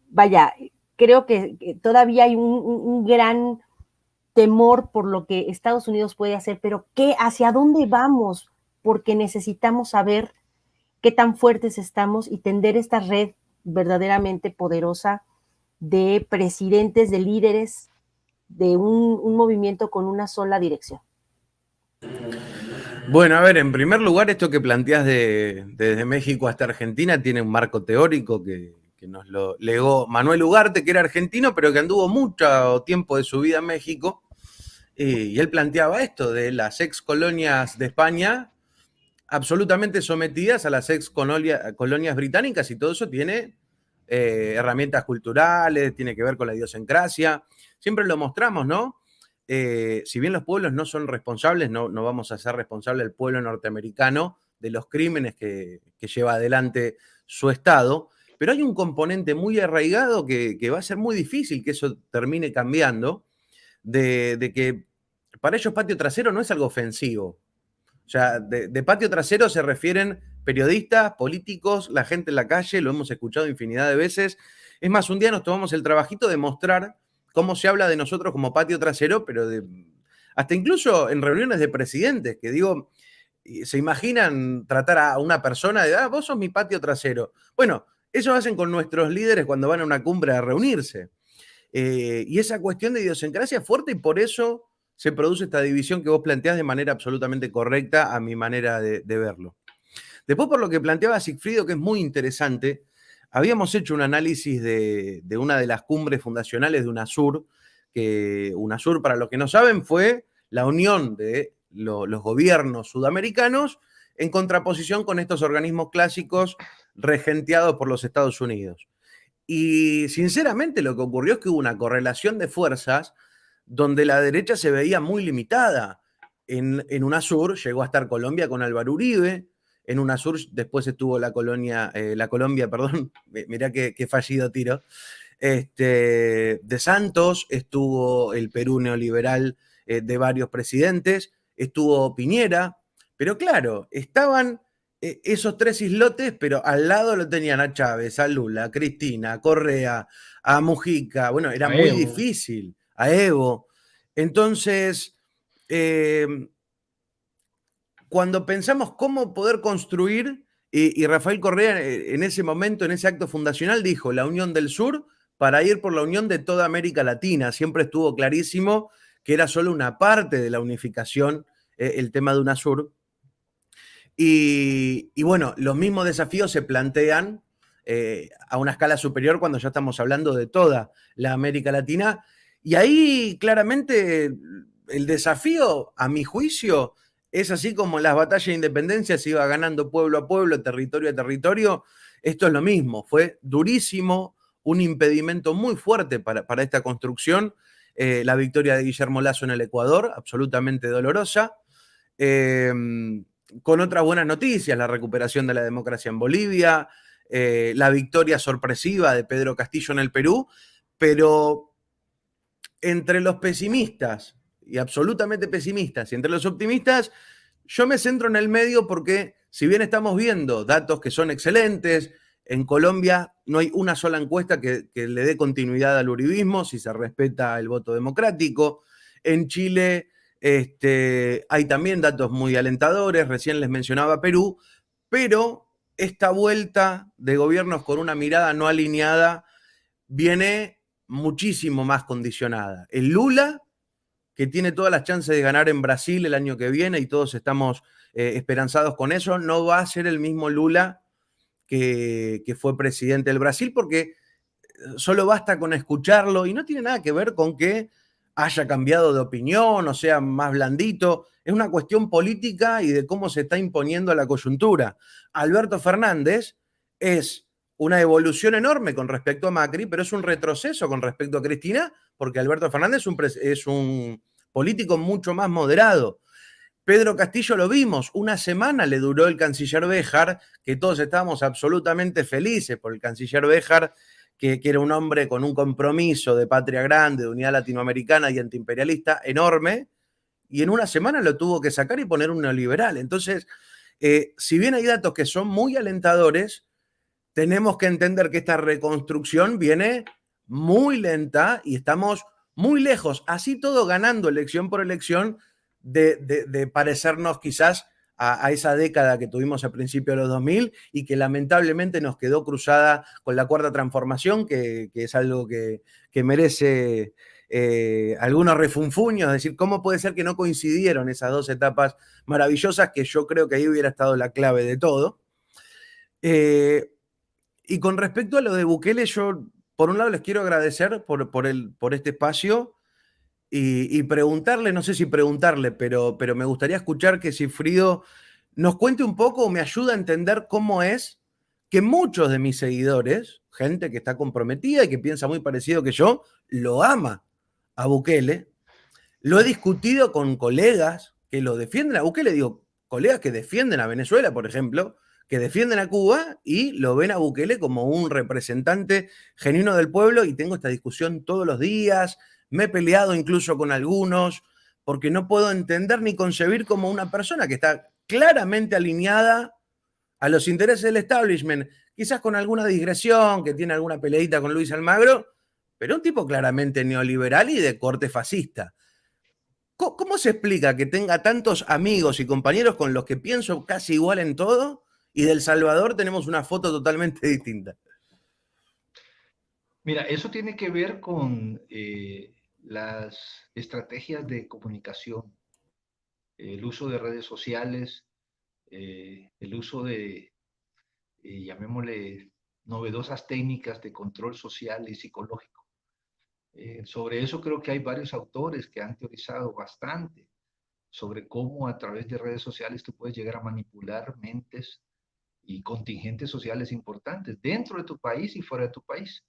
vaya, creo que todavía hay un gran temor por lo que Estados Unidos puede hacer, pero ¿hacia dónde vamos? Porque necesitamos saber qué tan fuertes estamos y tender esta red verdaderamente poderosa de presidentes, de líderes, de un movimiento con una sola dirección. Bueno, a ver, en primer lugar, esto que planteas desde México hasta Argentina tiene un marco teórico que nos lo legó Manuel Ugarte, que era argentino, pero que anduvo mucho tiempo de su vida en México. Y él planteaba esto de las ex colonias de España absolutamente sometidas a las ex colonias británicas, y todo eso tiene herramientas culturales, tiene que ver con la idiosincrasia. Siempre lo mostramos, ¿no? Si bien los pueblos no son responsables, no vamos a ser responsable el pueblo norteamericano de los crímenes que lleva adelante su Estado, pero hay un componente muy arraigado que va a ser muy difícil que eso termine cambiando, de que para ellos patio trasero no es algo ofensivo. O sea, de patio trasero se refieren periodistas, políticos, la gente en la calle, lo hemos escuchado infinidad de veces. Es más, un día nos tomamos el trabajito de mostrar cómo se habla de nosotros como patio trasero, pero hasta incluso en reuniones de presidentes, que digo, se imaginan tratar a una persona de, vos sos mi patio trasero. Bueno, eso hacen con nuestros líderes cuando van a una cumbre a reunirse. Y esa cuestión de idiosincrasia es fuerte, y por eso se produce esta división que vos planteás de manera absolutamente correcta a mi manera de verlo. Después, por lo que planteaba Sigfrido, que es muy interesante, habíamos hecho un análisis de una de las cumbres fundacionales de UNASUR, que UNASUR, para los que no saben, fue la unión de los gobiernos sudamericanos en contraposición con estos organismos clásicos regenteados por los Estados Unidos. Y sinceramente lo que ocurrió es que hubo una correlación de fuerzas donde la derecha se veía muy limitada. En UNASUR llegó a estar Colombia con Álvaro Uribe. En UNASUR después estuvo la Colombia, mirá qué fallido tiro, de Santos, estuvo el Perú neoliberal de varios presidentes, estuvo Piñera, pero claro, estaban esos tres islotes, pero al lado lo tenían a Chávez, a Lula, a Cristina, a Correa, a Mujica. Bueno, era muy difícil, a Evo. Entonces, cuando pensamos cómo poder construir, y Rafael Correa en ese momento, en ese acto fundacional, dijo la Unión del Sur para ir por la unión de toda América Latina. Siempre estuvo clarísimo que era solo una parte de la unificación, el tema de UNASUR. Y bueno, los mismos desafíos se plantean a una escala superior cuando ya estamos hablando de toda la América Latina. Y ahí claramente el desafío, a mi juicio, es así como las batallas de independencia se iba ganando pueblo a pueblo, territorio a territorio. Esto es lo mismo, fue durísimo, un impedimento muy fuerte para esta construcción. La victoria de Guillermo Lasso en el Ecuador, absolutamente dolorosa. Con otras buenas noticias, la recuperación de la democracia en Bolivia, la victoria sorpresiva de Pedro Castillo en el Perú, pero entre los pesimistas y absolutamente pesimistas y entre los optimistas, yo me centro en el medio porque si bien estamos viendo datos que son excelentes, en Colombia no hay una sola encuesta que le dé continuidad al uribismo si se respeta el voto democrático. En Chile hay también datos muy alentadores, recién les mencionaba Perú, pero esta vuelta de gobiernos con una mirada no alineada viene muchísimo más condicionada. El Lula, que tiene todas las chances de ganar en Brasil el año que viene y todos estamos esperanzados con eso, no va a ser el mismo Lula que fue presidente del Brasil, porque solo basta con escucharlo y no tiene nada que ver con que haya cambiado de opinión o sea más blandito. Es una cuestión política y de cómo se está imponiendo la coyuntura. Alberto Fernández es una evolución enorme con respecto a Macri, pero es un retroceso con respecto a Cristina, porque Alberto Fernández es un político mucho más moderado. Pedro Castillo lo vimos, una semana le duró el canciller Béjar, que todos estábamos absolutamente felices por el canciller Béjar, que era un hombre con un compromiso de patria grande, de unidad latinoamericana y antiimperialista enorme, y en una semana lo tuvo que sacar y poner un neoliberal. Entonces, si bien hay datos que son muy alentadores, tenemos que entender que esta reconstrucción viene muy lenta y estamos muy lejos, así todo ganando elección por elección, de parecernos quizás a esa década que tuvimos a principios de los 2000 y que lamentablemente nos quedó cruzada con la cuarta transformación, que es algo que merece algunos refunfuños, es decir, ¿cómo puede ser que no coincidieron esas dos etapas maravillosas? Que yo creo que ahí hubiera estado la clave de todo. Y con respecto a lo de Bukele, yo por un lado les quiero agradecer por este espacio y preguntarle, no sé si preguntarle, pero me gustaría escuchar que Sigfrido nos cuente un poco o me ayuda a entender cómo es que muchos de mis seguidores, gente que está comprometida y que piensa muy parecido que yo, lo ama a Bukele. Lo he discutido con colegas que lo defienden a Bukele, digo, colegas que defienden a Venezuela, por ejemplo, que defienden a Cuba y lo ven a Bukele como un representante genuino del pueblo, y tengo esta discusión todos los días, me he peleado incluso con algunos, porque no puedo entender ni concebir como una persona que está claramente alineada a los intereses del establishment, quizás con alguna digresión, que tiene alguna peleita con Luis Almagro, pero un tipo claramente neoliberal y de corte fascista. ¿Cómo se explica que tenga tantos amigos y compañeros con los que pienso casi igual en todo y del Salvador tenemos una foto totalmente distinta? Mira, eso tiene que ver con las estrategias de comunicación, el uso de redes sociales, el uso de, llamémosle, novedosas técnicas de control social y psicológico. Sobre eso creo que hay varios autores que han teorizado bastante sobre cómo a través de redes sociales tú puedes llegar a manipular mentes y contingentes sociales importantes dentro de tu país y fuera de tu país.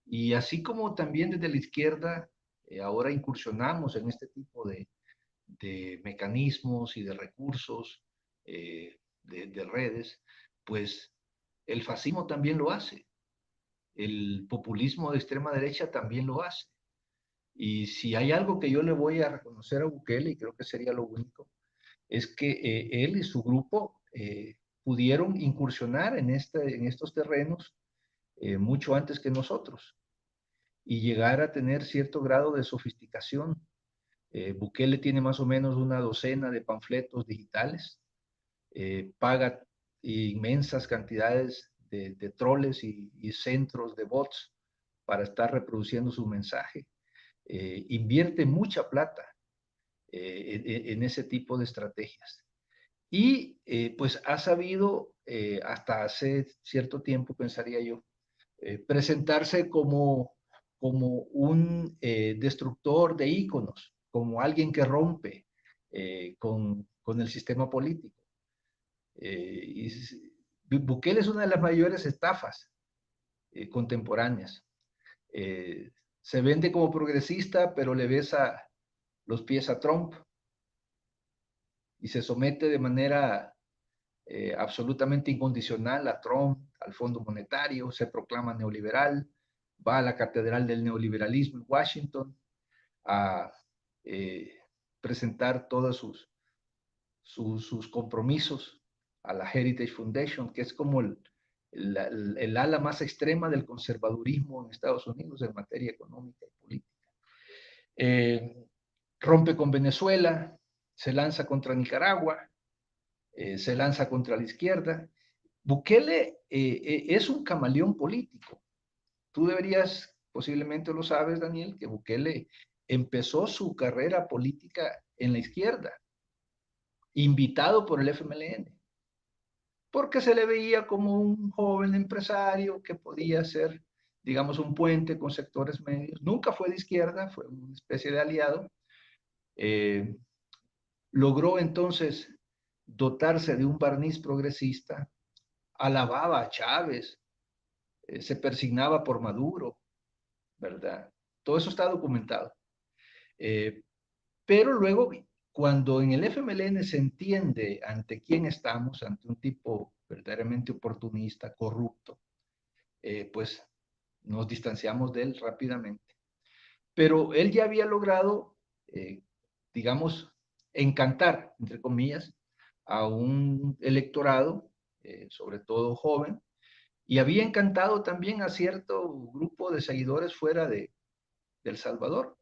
Y así como también desde la izquierda ahora incursionamos en este tipo de mecanismos y de recursos de redes, pues el fascismo también lo hace, el populismo de extrema derecha también lo hace. Y si hay algo que yo le voy a reconocer a Bukele, y creo que sería lo único, es que él y su grupo pudieron incursionar en estos terrenos mucho antes que nosotros y llegar a tener cierto grado de sofisticación. Bukele tiene más o menos una docena de panfletos digitales, paga inmensas cantidades de troles y centros de bots para estar reproduciendo su mensaje. Invierte mucha plata en ese tipo de estrategias. Y pues ha sabido, hasta hace cierto tiempo, pensaría yo, presentarse como un destructor de íconos, como alguien que rompe con el sistema político. Y Bukele es una de las mayores estafas contemporáneas. Se vende como progresista, pero le besa los pies a Trump y se somete de manera absolutamente incondicional a Trump, al Fondo Monetario, se proclama neoliberal, va a la catedral del neoliberalismo en Washington a presentar todos sus compromisos a la Heritage Foundation, que es como el ala más extrema del conservadurismo en Estados Unidos en materia económica y política. Rompe con Venezuela, se lanza contra Nicaragua, se lanza contra la izquierda. Bukele es un camaleón político. Tú deberías, posiblemente lo sabes, Daniel, que Bukele empezó su carrera política en la izquierda, invitado por el FMLN, porque se le veía como un joven empresario que podía ser, digamos, un puente con sectores medios. Nunca fue de izquierda, fue una especie de aliado. Logró entonces dotarse de un barniz progresista, alababa a Chávez, se persignaba por Maduro, ¿verdad? Todo eso está documentado. Pero luego, cuando en el FMLN se entiende ante quién estamos, ante un tipo verdaderamente oportunista, corrupto, pues nos distanciamos de él rápidamente. Pero él ya había logrado, digamos, encantar, entre comillas, a un electorado, sobre todo joven, y había encantado también a cierto grupo de seguidores fuera de El Salvador,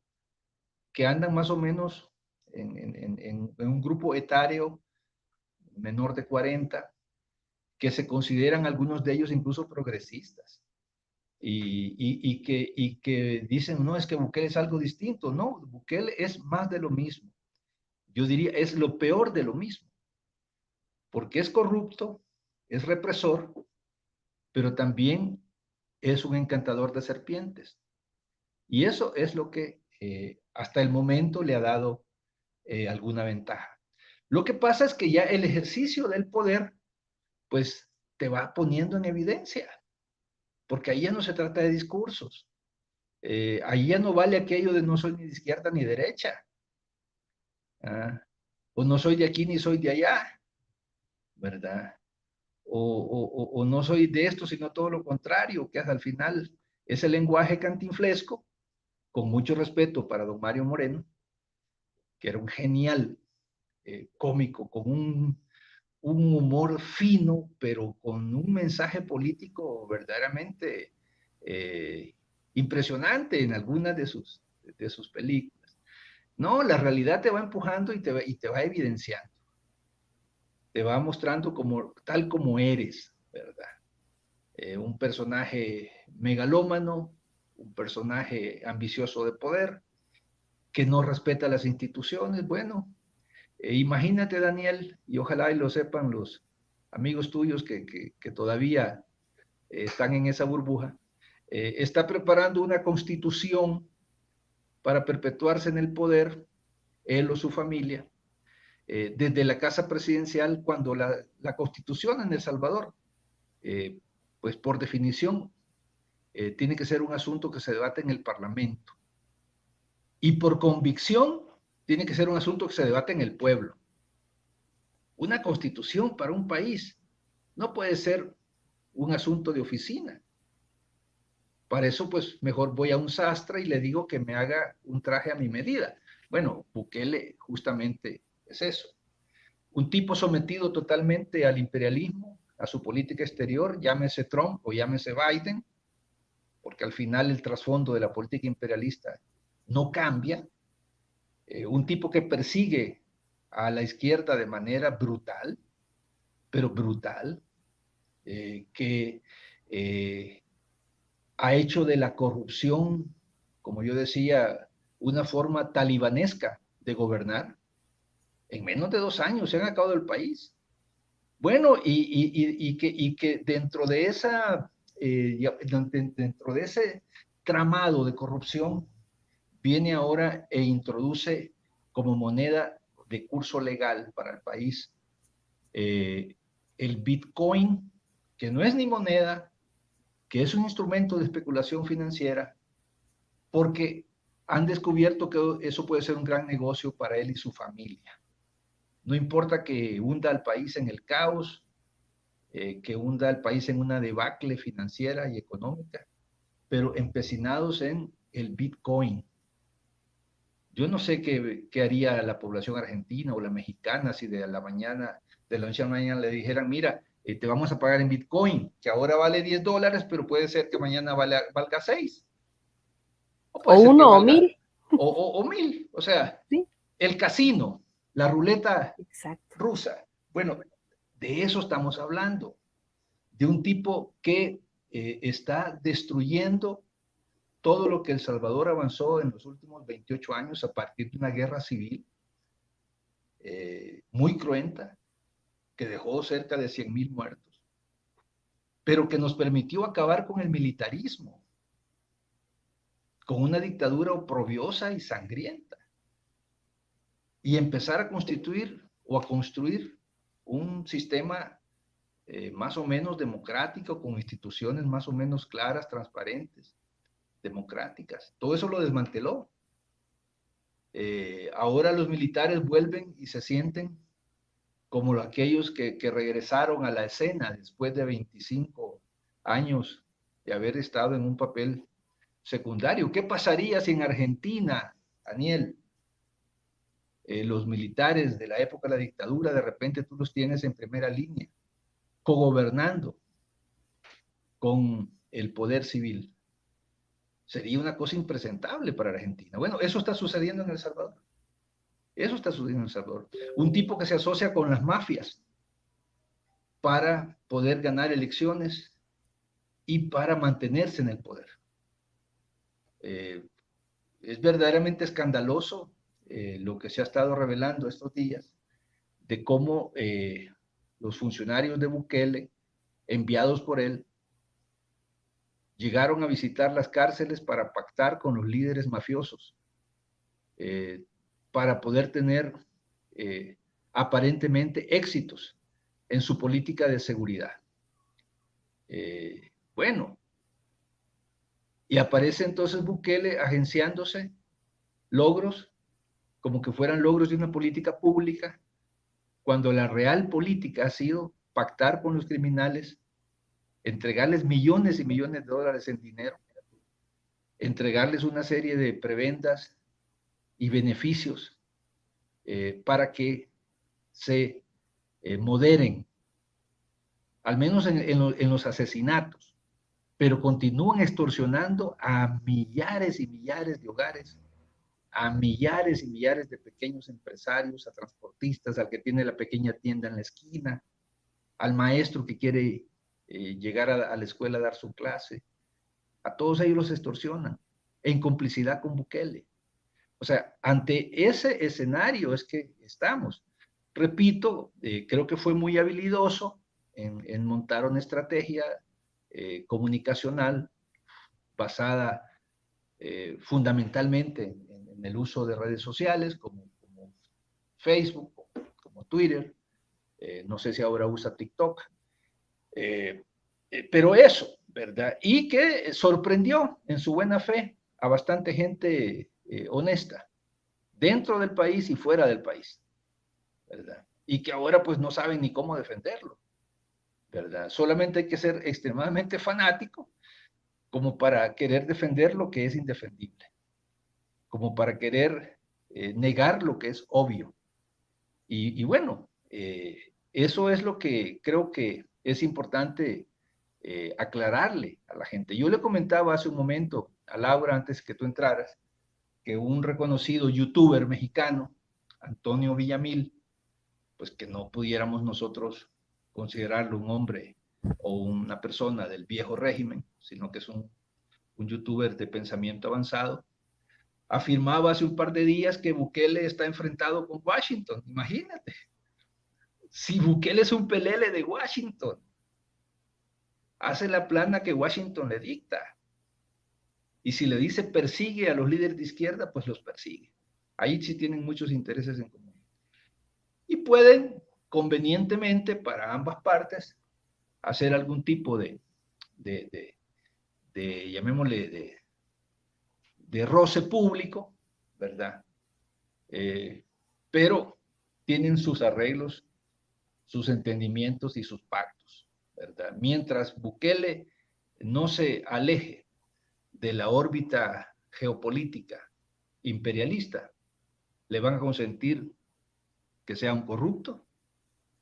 que andan más o menos en un grupo etario menor de 40, que se consideran algunos de ellos incluso progresistas. Y que dicen, no, es que Bukele es algo distinto. No, Bukele es más de lo mismo. Yo diría, es lo peor de lo mismo. Porque es corrupto, es represor, pero también es un encantador de serpientes. Y eso es lo que hasta el momento le ha dado alguna ventaja. Lo que pasa es que ya el ejercicio del poder, pues te va poniendo en evidencia, porque ahí ya no se trata de discursos. Ahí ya no vale aquello de no soy ni de izquierda ni derecha. O no soy de aquí ni soy de allá, ¿verdad? O no soy de esto, sino todo lo contrario, que al final ese lenguaje cantinflesco, con mucho respeto para don Mario Moreno, que era un genial cómico, con un humor fino, pero con un mensaje político verdaderamente impresionante en algunas de sus películas. No, la realidad te va empujando y te va evidenciando. Te va mostrando tal como eres, ¿verdad? Un personaje megalómano, un personaje ambicioso de poder, que no respeta las instituciones. Bueno, imagínate, Daniel, y ojalá y lo sepan los amigos tuyos que todavía están en esa burbuja, está preparando una constitución para perpetuarse en el poder, él o su familia, desde la casa presidencial, cuando la constitución en El Salvador, pues por definición, tiene que ser un asunto que se debate en el Parlamento. Y por convicción, tiene que ser un asunto que se debate en el pueblo. Una constitución para un país no puede ser un asunto de oficina. Para eso, pues, mejor voy a un sastre y le digo que me haga un traje a mi medida. Bueno, Bukele justamente es eso. Un tipo sometido totalmente al imperialismo, a su política exterior, llámese Trump o llámese Biden, porque al final el trasfondo de la política imperialista no cambia. Un tipo que persigue a la izquierda de manera brutal, pero brutal, que ha hecho de la corrupción, como yo decía, una forma talibanesca de gobernar. En menos de 2 años se han acabado el país. Bueno, y que dentro de dentro de ese tramado de corrupción, viene ahora e introduce como moneda de curso legal para el país el Bitcoin, que no es ni moneda, que es un instrumento de especulación financiera, porque han descubierto que eso puede ser un gran negocio para él y su familia. No importa que hunda al país en el caos, que hunda al país en una debacle financiera y económica, pero empecinados en el Bitcoin. Yo no sé qué haría la población argentina o la mexicana si de la noche a la mañana le dijeran, mira, te vamos a pagar en Bitcoin, que ahora vale $10, pero puede ser que mañana valga 6. O puede ser que uno o valga, 1000. o 1000. O sea, Sí, el casino, la ruleta exacto. rusa. Bueno, de eso estamos hablando. De un tipo que está destruyendo todo lo que El Salvador avanzó en los últimos 28 años a partir de una guerra civil muy cruenta, que dejó cerca de 100,000 muertos, pero que nos permitió acabar con el militarismo, con una dictadura oprobiosa y sangrienta, y empezar a constituir o a construir un sistema más o menos democrático, con instituciones más o menos claras, transparentes, democráticas. Todo eso lo desmanteló. Ahora los militares vuelven y se sienten como aquellos que regresaron a la escena después de 25 años de haber estado en un papel secundario. ¿Qué pasaría si en Argentina, Daniel, los militares de la época de la dictadura, de repente tú los tienes en primera línea, cogobernando con el poder civil? Sería una cosa impresentable para Argentina. Bueno, eso está sucediendo en El Salvador. Eso está sucediendo en El Salvador. Un tipo que se asocia con las mafias para poder ganar elecciones y para mantenerse en el poder. Es verdaderamente escandaloso lo que se ha estado revelando estos días de cómo los funcionarios de Bukele, enviados por él, llegaron a visitar las cárceles para pactar con los líderes mafiosos, para poder tener aparentemente éxitos en su política de seguridad. Bueno, y aparece entonces Bukele agenciándose logros como que fueran logros de una política pública, cuando la real política ha sido pactar con los criminales, entregarles millones y millones de dólares en dinero, entregarles una serie de prebendas y beneficios para que se moderen, al menos en los asesinatos, pero continúan extorsionando a millares y millares de hogares, a millares y millares de pequeños empresarios, a transportistas, al que tiene la pequeña tienda en la esquina, al maestro que quiere llegar a la escuela a dar su clase. A todos ellos los extorsionan en complicidad con Bukele. O sea, ante ese escenario es que estamos. Repito, creo que fue muy habilidoso en montar una estrategia comunicacional basada fundamentalmente en el uso de redes sociales como Facebook, como Twitter, no sé si ahora usa TikTok, pero eso, ¿verdad? Y que sorprendió en su buena fe a bastante gente honesta, dentro del país y fuera del país, ¿verdad? Y que ahora pues no saben ni cómo defenderlo, ¿verdad? Solamente hay que ser extremadamente fanático como para querer defender lo que es indefendible, como para querer negar lo que es obvio. Y bueno, eso es lo que creo que es importante aclararle a la gente. Yo le comentaba hace un momento a Laura, antes que tú entraras, que un reconocido youtuber mexicano, Antonio Villamil, pues que no pudiéramos nosotros considerarlo un hombre o una persona del viejo régimen, sino que es un youtuber de pensamiento avanzado, afirmaba hace un par de días que Bukele está enfrentado con Washington. Imagínate, si Bukele es un pelele de Washington, hace la plana que Washington le dicta. Y si le dice persigue a los líderes de izquierda, pues los persigue. Ahí sí tienen muchos intereses en común. Y pueden, convenientemente para ambas partes, hacer algún tipo de llamémosle, de roce público, ¿verdad? Pero tienen sus arreglos, sus entendimientos y sus pactos, ¿verdad? Mientras Bukele no se aleje de la órbita geopolítica imperialista, le van a consentir que sea un corrupto,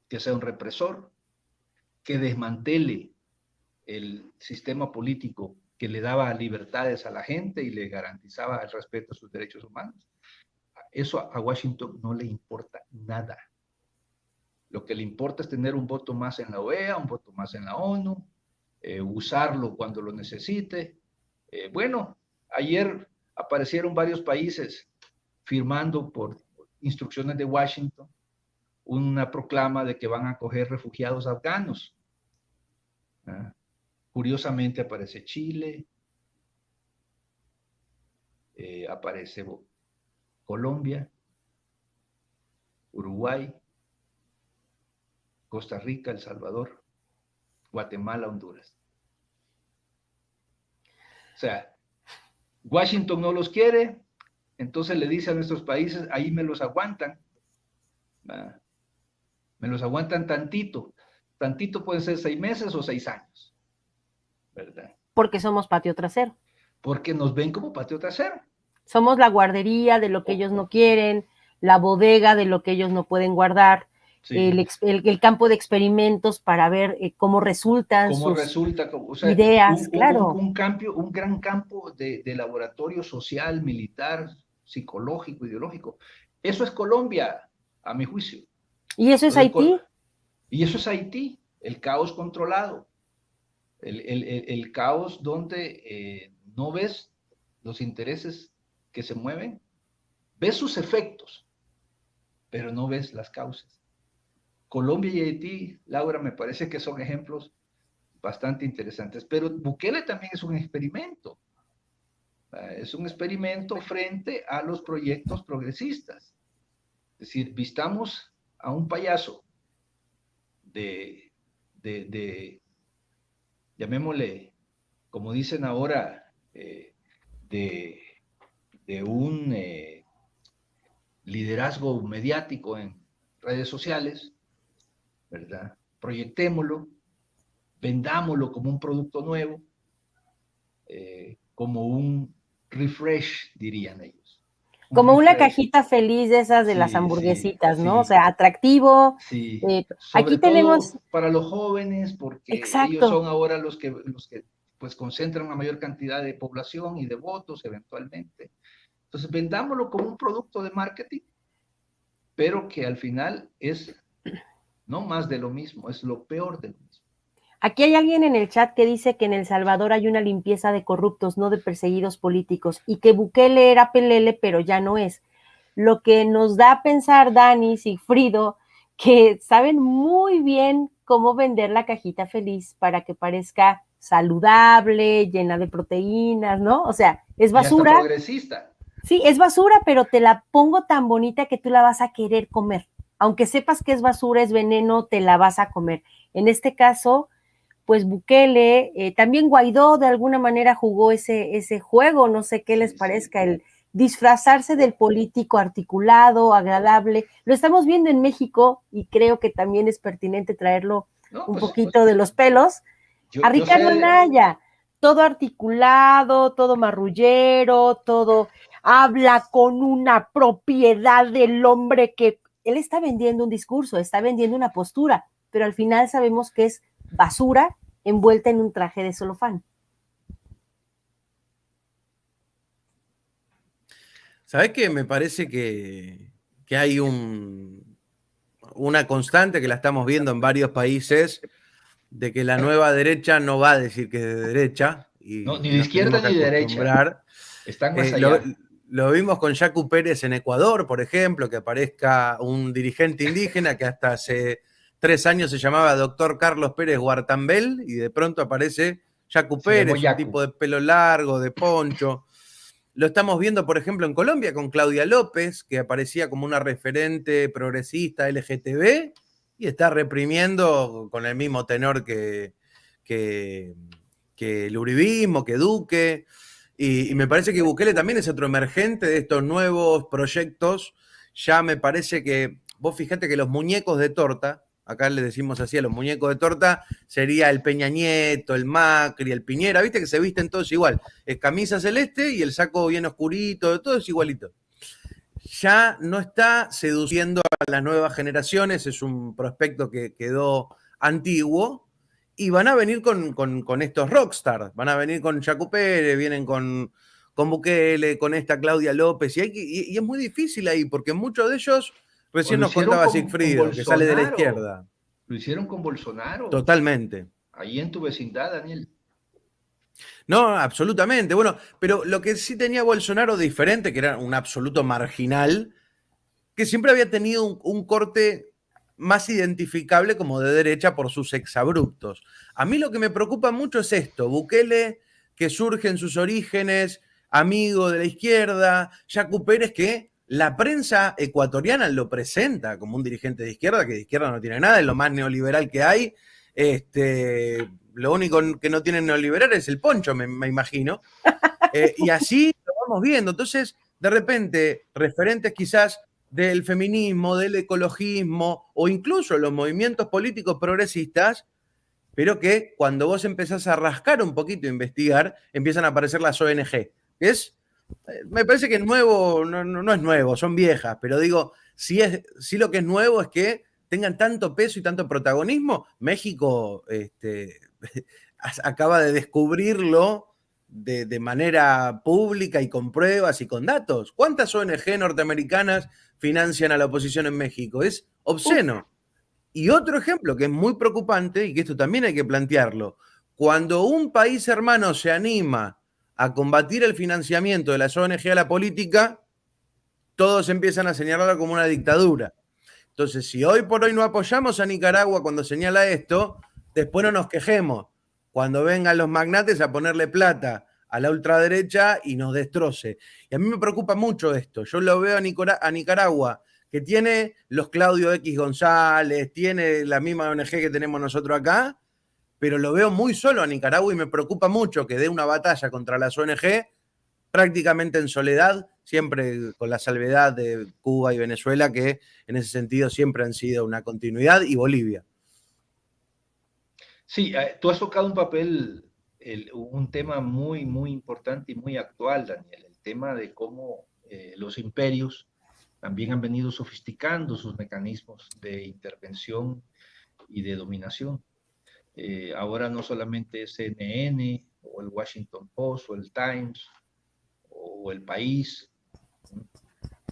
que sea un represor, que desmantele el sistema político que le daba libertades a la gente y le garantizaba el respeto a sus derechos humanos. Eso a Washington no le importa nada. Lo que le importa es tener un voto más en la OEA, un voto más en la ONU, usarlo cuando lo necesite. Bueno, ayer aparecieron varios países firmando por instrucciones de Washington una proclama de que van a acoger refugiados afganos. Curiosamente aparece Chile, aparece Colombia, Uruguay, Costa Rica, El Salvador, Guatemala, Honduras. O sea, Washington no los quiere, entonces le dice a nuestros países, ahí me los aguantan. Me los aguantan tantito. Tantito puede ser 6 meses o 6 años, ¿verdad? Porque somos patio trasero. Porque nos ven como patio trasero. Somos la guardería de lo que ellos no quieren, la bodega de lo que ellos no pueden guardar, Sí. el campo de experimentos para ver cómo resultan sus O sea, ideas, claro. Un gran campo de laboratorio social, militar, psicológico, ideológico. Eso es Colombia, a mi juicio. ¿Y eso es Haití? Y eso es Haití, el caos controlado, el caos donde no ves los intereses que se mueven, ves sus efectos, pero no ves las causas. Colombia y Haití, Laura, me parece que son ejemplos bastante interesantes, pero Bukele también es un experimento. Es un experimento frente a los proyectos progresistas. Es decir, vistamos a un payaso llamémosle, como dicen ahora, de un liderazgo mediático en redes sociales, ¿verdad? Proyectémoslo, vendámoslo como un producto nuevo, como un refresh, dirían ellos. Como una cajita feliz de esas de las hamburguesitas, ¿no? O sea, atractivo. Sí. Aquí tenemos para los jóvenes, porque ellos son ahora los que pues concentran una mayor cantidad de población y de votos eventualmente. Entonces, vendámoslo como un producto de marketing, pero que al final es no más de lo mismo, es lo peor de lo mismo. Aquí hay alguien en el chat que dice que en El Salvador hay una limpieza de corruptos, no de perseguidos políticos, y que Bukele era pelele, pero ya no es. Lo que nos da a pensar Dani, Sigfrido, que saben muy bien cómo vender la cajita feliz para que parezca saludable, llena de proteínas, ¿no? O sea, es basura. Y hasta progresista. Sí, es basura, pero te la pongo tan bonita que tú la vas a querer comer. Aunque sepas que es basura, es veneno, te la vas a comer. En este caso, pues Bukele, también Guaidó de alguna manera jugó ese juego, no sé qué les parezca, el disfrazarse del político articulado, agradable. Lo estamos viendo en México y creo que también es pertinente traerlo un poquito de los pelos. A Ricardo Anaya, todo articulado, todo marrullero, todo habla con una propiedad del hombre que él está vendiendo un discurso, está vendiendo una postura, pero al final sabemos que es basura envuelta en un traje de celofán. ¿Sabés qué? Me parece que hay una constante que la estamos viendo en varios países, de que la nueva derecha no va a decir que es de derecha. Y no, ni de izquierda ni de derecha. Están más allá. Lo vimos con Yacu Pérez en Ecuador, por ejemplo, que aparezca un dirigente indígena que hasta hace 3 años se llamaba doctor Carlos Pérez Guartambel, y de pronto aparece Yacu Pérez, un tipo de pelo largo, de poncho. Lo estamos viendo, por ejemplo, en Colombia con Claudia López, que aparecía como una referente progresista LGTB y está reprimiendo con el mismo tenor que el uribismo, que Duque. Y me parece que Bukele también es otro emergente de estos nuevos proyectos. Ya me parece que, vos fijate que los muñecos de torta, acá le decimos así a los muñecos de torta, sería el Peña Nieto, el Macri, el Piñera, viste que se visten todos igual. Es camisa celeste y el saco bien oscurito, todo es igualito. Ya no está seduciendo a las nuevas generaciones, es un prospecto que quedó antiguo, y van a venir con estos rockstars, van a venir con Yacu Pérez, vienen con Bukele, con esta Claudia López, y es muy difícil ahí, porque muchos de ellos, recién nos contaba Sigfrido, que sale de la izquierda. Lo hicieron con Bolsonaro. Totalmente. Ahí en tu vecindad, Daniel. No, absolutamente. Bueno, pero lo que sí tenía Bolsonaro diferente, que era un absoluto marginal, que siempre había tenido un corte más identificable como de derecha por sus exabruptos. A mí lo que me preocupa mucho es esto, Bukele, que surge en sus orígenes, amigo de la izquierda, Yacu Pérez, que la prensa ecuatoriana lo presenta como un dirigente de izquierda, que de izquierda no tiene nada, es lo más neoliberal que hay. Lo único que no tiene neoliberal es el poncho, me imagino. Y así lo vamos viendo. Entonces, de repente, referentes quizás del feminismo, del ecologismo o incluso los movimientos políticos progresistas pero que cuando vos empezás a rascar un poquito, a investigar, empiezan a aparecer las ONG. Me parece que nuevo no es nuevo, son viejas, pero digo, sí lo que es nuevo es que tengan tanto peso y tanto protagonismo. México acaba de descubrirlo de manera pública y con pruebas y con datos. ¿Cuántas ONG norteamericanas financian a la oposición en México? Es obsceno. Y otro ejemplo que es muy preocupante, y que esto también hay que plantearlo, cuando un país hermano se anima a combatir el financiamiento de las ONG a la política, todos empiezan a señalarlo como una dictadura. Entonces, si hoy por hoy no apoyamos a Nicaragua cuando señala esto, después no nos quejemos cuando vengan los magnates a ponerle plata a la ultraderecha y nos destroce. Y a mí me preocupa mucho esto. Yo lo veo a Nicaragua, que tiene los Claudio X González, tiene la misma ONG que tenemos nosotros acá, pero lo veo muy solo a Nicaragua y me preocupa mucho que dé una batalla contra las ONG prácticamente en soledad, siempre con la salvedad de Cuba y Venezuela, que en ese sentido siempre han sido una continuidad, y Bolivia. Sí, tú has tocado un tema muy, muy importante y muy actual, Daniel, el tema de cómo los imperios también han venido sofisticando sus mecanismos de intervención y de dominación. Ahora no solamente es CNN o el Washington Post o el Times o el País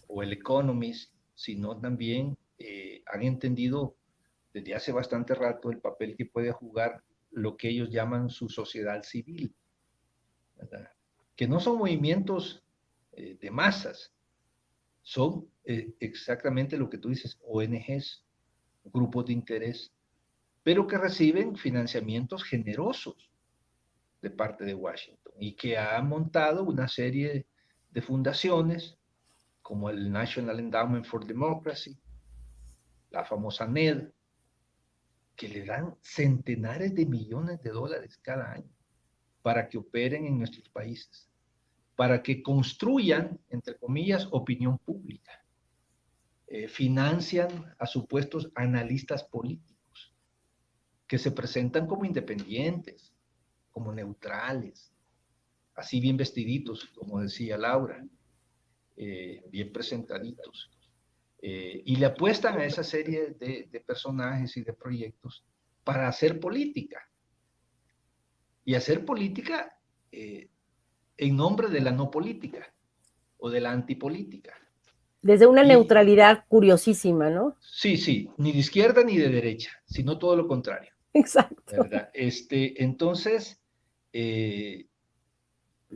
o el Economist, sino también han entendido desde hace bastante rato el papel que puede jugar lo que ellos llaman su sociedad civil, ¿verdad? Que no son movimientos de masas, son exactamente lo que tú dices, ONGs, grupos de interés, pero que reciben financiamientos generosos de parte de Washington y que ha montado una serie de fundaciones como el National Endowment for Democracy, la famosa NED, que le dan centenares de millones de dólares cada año para que operen en nuestros países, para que construyan, entre comillas, opinión pública. Financian a supuestos analistas políticos que se presentan como independientes, como neutrales, así bien vestiditos, como decía Laura, bien presentaditos. Y le apuestan a esa serie de personajes y de proyectos para hacer política. Y hacer política en nombre de la no política o de la antipolítica. Desde una neutralidad curiosísima, ¿no? Sí, sí, ni de izquierda ni de derecha, sino todo lo contrario. Exacto. ¿Verdad? Entonces,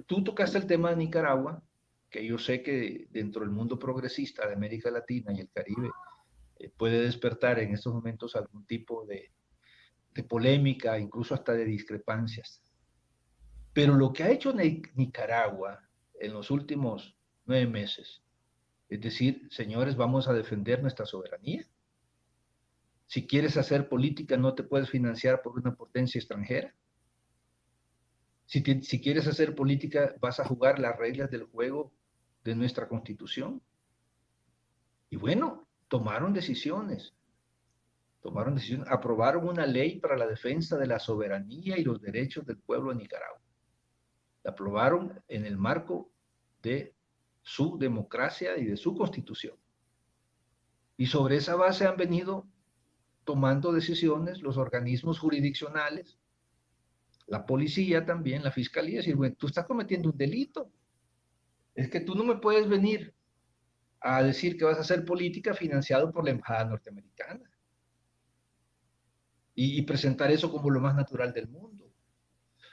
tú tocaste el tema de Nicaragua, que yo sé que dentro del mundo progresista de América Latina y el Caribe puede despertar en estos momentos algún tipo de polémica, incluso hasta de discrepancias. Pero lo que ha hecho Nicaragua en los últimos 9 meses, es decir, señores, vamos a defender nuestra soberanía. Si quieres hacer política, no te puedes financiar por una potencia extranjera. Si quieres hacer política, vas a jugar las reglas del juego de nuestra Constitución. Y bueno, tomaron decisiones, aprobaron una ley para la defensa de la soberanía y los derechos del pueblo de Nicaragua. La aprobaron en el marco de su democracia y de su Constitución. Y sobre esa base han venido tomando decisiones los organismos jurisdiccionales, la policía también, la fiscalía, decir, bueno, tú estás cometiendo un delito. Es que tú no me puedes venir a decir que vas a hacer política financiado por la embajada norteamericana y presentar eso como lo más natural del mundo.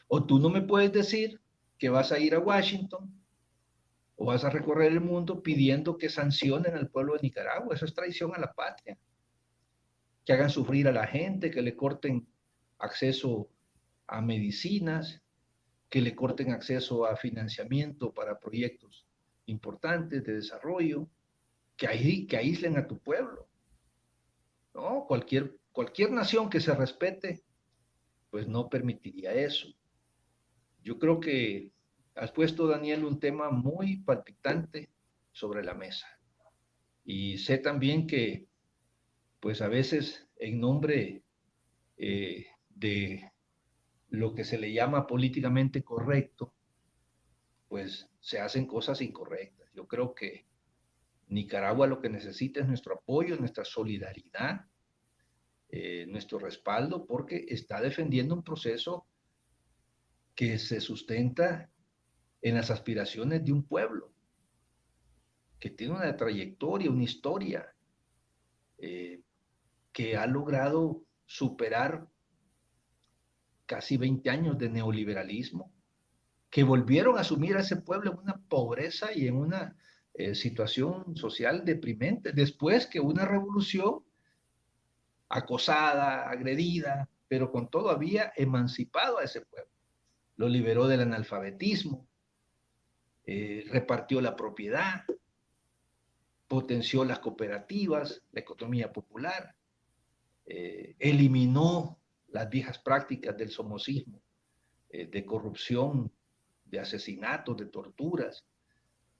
O tú no me puedes decir que vas a ir a Washington o vas a recorrer el mundo pidiendo que sancionen al pueblo de Nicaragua. Eso es traición a la patria. Que hagan sufrir a la gente, que le corten acceso a medicinas, que le corten acceso a financiamiento para proyectos importantes de desarrollo, que aíslen a tu pueblo. ¿No? Cualquier nación que se respete, pues no permitiría eso. Yo creo que has puesto, Daniel, un tema muy palpitante sobre la mesa. Y sé también que, pues a veces, en nombre de lo que se le llama políticamente correcto, pues se hacen cosas incorrectas. Yo creo que Nicaragua lo que necesita es nuestro apoyo, nuestra solidaridad, nuestro respaldo, porque está defendiendo un proceso que se sustenta en las aspiraciones de un pueblo, que tiene una trayectoria, una historia, que ha logrado superar casi 20 años de neoliberalismo, que volvieron a sumir a ese pueblo en una pobreza y en una situación social deprimente, después que una revolución acosada, agredida, pero con todo había emancipado a ese pueblo. Lo liberó del analfabetismo, repartió la propiedad, potenció las cooperativas, la economía popular, eliminó las viejas prácticas del somocismo, de corrupción, de asesinatos, de torturas.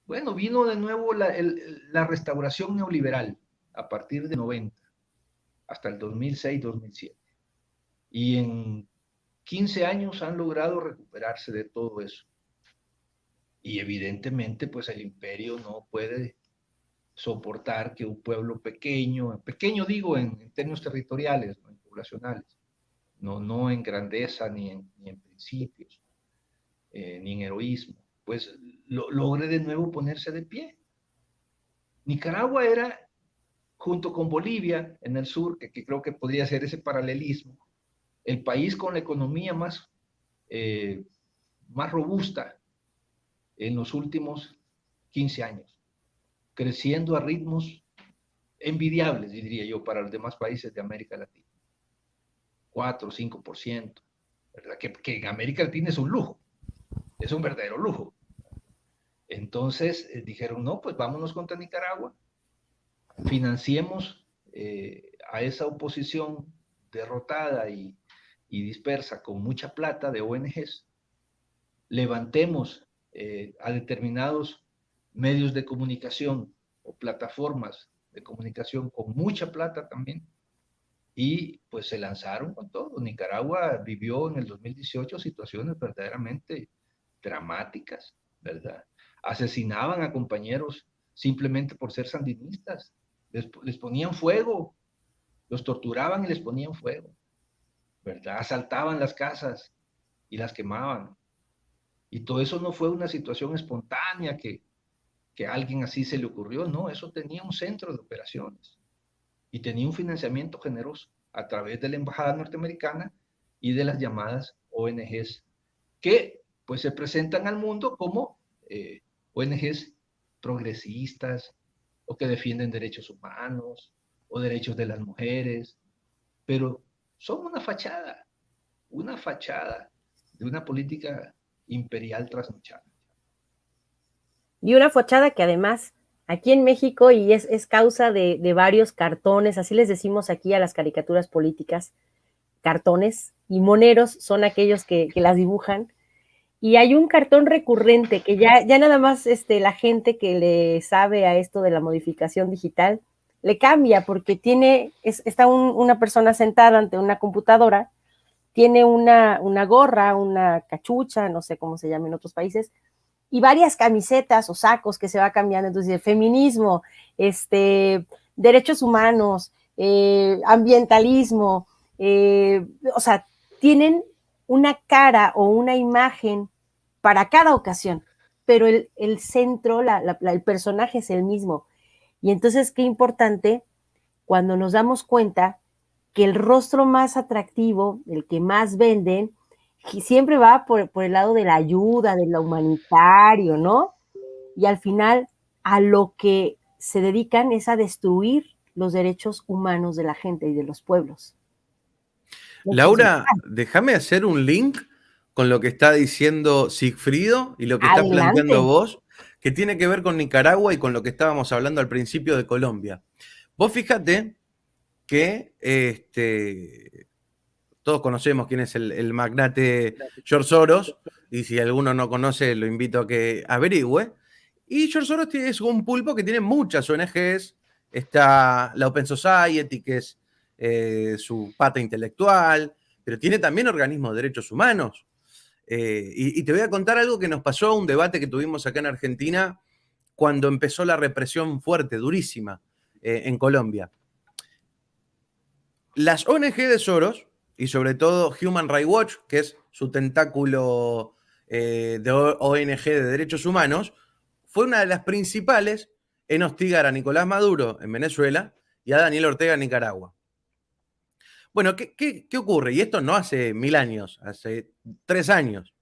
Bueno, vino de nuevo la restauración neoliberal a partir de 90 hasta el 2006-2007. Y en 15 años han logrado recuperarse de todo eso. Y evidentemente, pues el imperio no puede soportar que un pueblo pequeño, pequeño digo en términos territoriales, no en poblacionales, no en grandeza ni en principios, ni en heroísmo, pues logre de nuevo ponerse de pie. Nicaragua era, junto con Bolivia en el sur, que creo que podría ser ese paralelismo, el país con la economía más robusta en los últimos 15 años, creciendo a ritmos envidiables, diría yo, para los demás países de América Latina. 4 o 5%, ¿verdad? Que en América Latina es un lujo, es un verdadero lujo. Entonces dijeron, no, pues vámonos contra Nicaragua, financiemos a esa oposición derrotada y dispersa con mucha plata de ONGs, levantemos a determinados medios de comunicación o plataformas de comunicación con mucha plata también, y pues se lanzaron con todo. Nicaragua vivió en el 2018 situaciones verdaderamente dramáticas, ¿verdad? Asesinaban a compañeros simplemente por ser sandinistas, les ponían fuego, los torturaban y les ponían fuego, ¿verdad? Asaltaban las casas y las quemaban. Y todo eso no fue una situación espontánea que a alguien así se le ocurrió, no, eso tenía un centro de operaciones y tenía un financiamiento generoso a través de la embajada norteamericana y de las llamadas ONGs, que pues se presentan al mundo como ONGs progresistas o que defienden derechos humanos o derechos de las mujeres, pero son una fachada de una política imperial trasnochada. Y una fachada que además aquí en México, y es causa de varios cartones, así les decimos aquí a las caricaturas políticas, cartones, y moneros son aquellos que las dibujan. Y hay un cartón recurrente que ya nada más la gente que le sabe a esto de la modificación digital le cambia porque está una persona sentada ante una computadora, tiene una gorra, una cachucha, no sé cómo se llama en otros países, y varias camisetas o sacos que se va cambiando. Entonces, feminismo, derechos humanos, ambientalismo, o sea, tienen una cara o una imagen para cada ocasión, pero el centro, el personaje es el mismo. Y entonces, qué importante cuando nos damos cuenta que el rostro más atractivo, el que más venden, siempre va por el lado de la ayuda, de lo humanitario, ¿no? Y al final a lo que se dedican es a destruir los derechos humanos de la gente y de los pueblos. Laura, déjame hacer un link con lo que está diciendo Sigfrido y lo que estás planteando vos, que tiene que ver con Nicaragua y con lo que estábamos hablando al principio de Colombia. Vos fíjate que todos conocemos quién es el magnate George Soros, y si alguno no conoce, lo invito a que averigüe. Y George Soros es un pulpo que tiene muchas ONGs. Está la Open Society, que es su pata intelectual, pero tiene también organismos de derechos humanos. Y te voy a contar algo que nos pasó, un debate que tuvimos acá en Argentina cuando empezó la represión fuerte, durísima, en Colombia. Las ONG de Soros, y sobre todo Human Rights Watch, que es su tentáculo de ONG de derechos humanos, fue una de las principales en hostigar a Nicolás Maduro en Venezuela y a Daniel Ortega en Nicaragua. Bueno, ¿qué ocurre? Y esto no hace 1000 años, hace 3 años.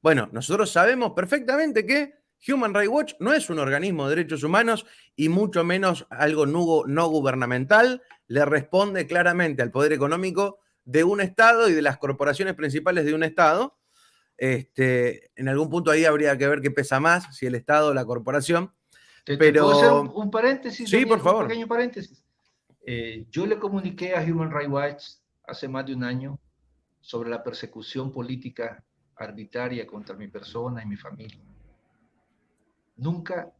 Bueno, nosotros sabemos perfectamente que Human Rights Watch no es un organismo de derechos humanos y mucho menos algo no gubernamental. Le responde claramente al poder económico de un Estado y de las corporaciones principales de un Estado. En algún punto ahí habría que ver qué pesa más, si el Estado o la corporación. ¿Te Pero puedo hacer un paréntesis, sí, Daniel, por un favor. pequeño paréntesis? Yo le comuniqué a Human Rights Watch hace más de un año sobre la persecución política arbitraria contra mi persona y mi familia. Nunca,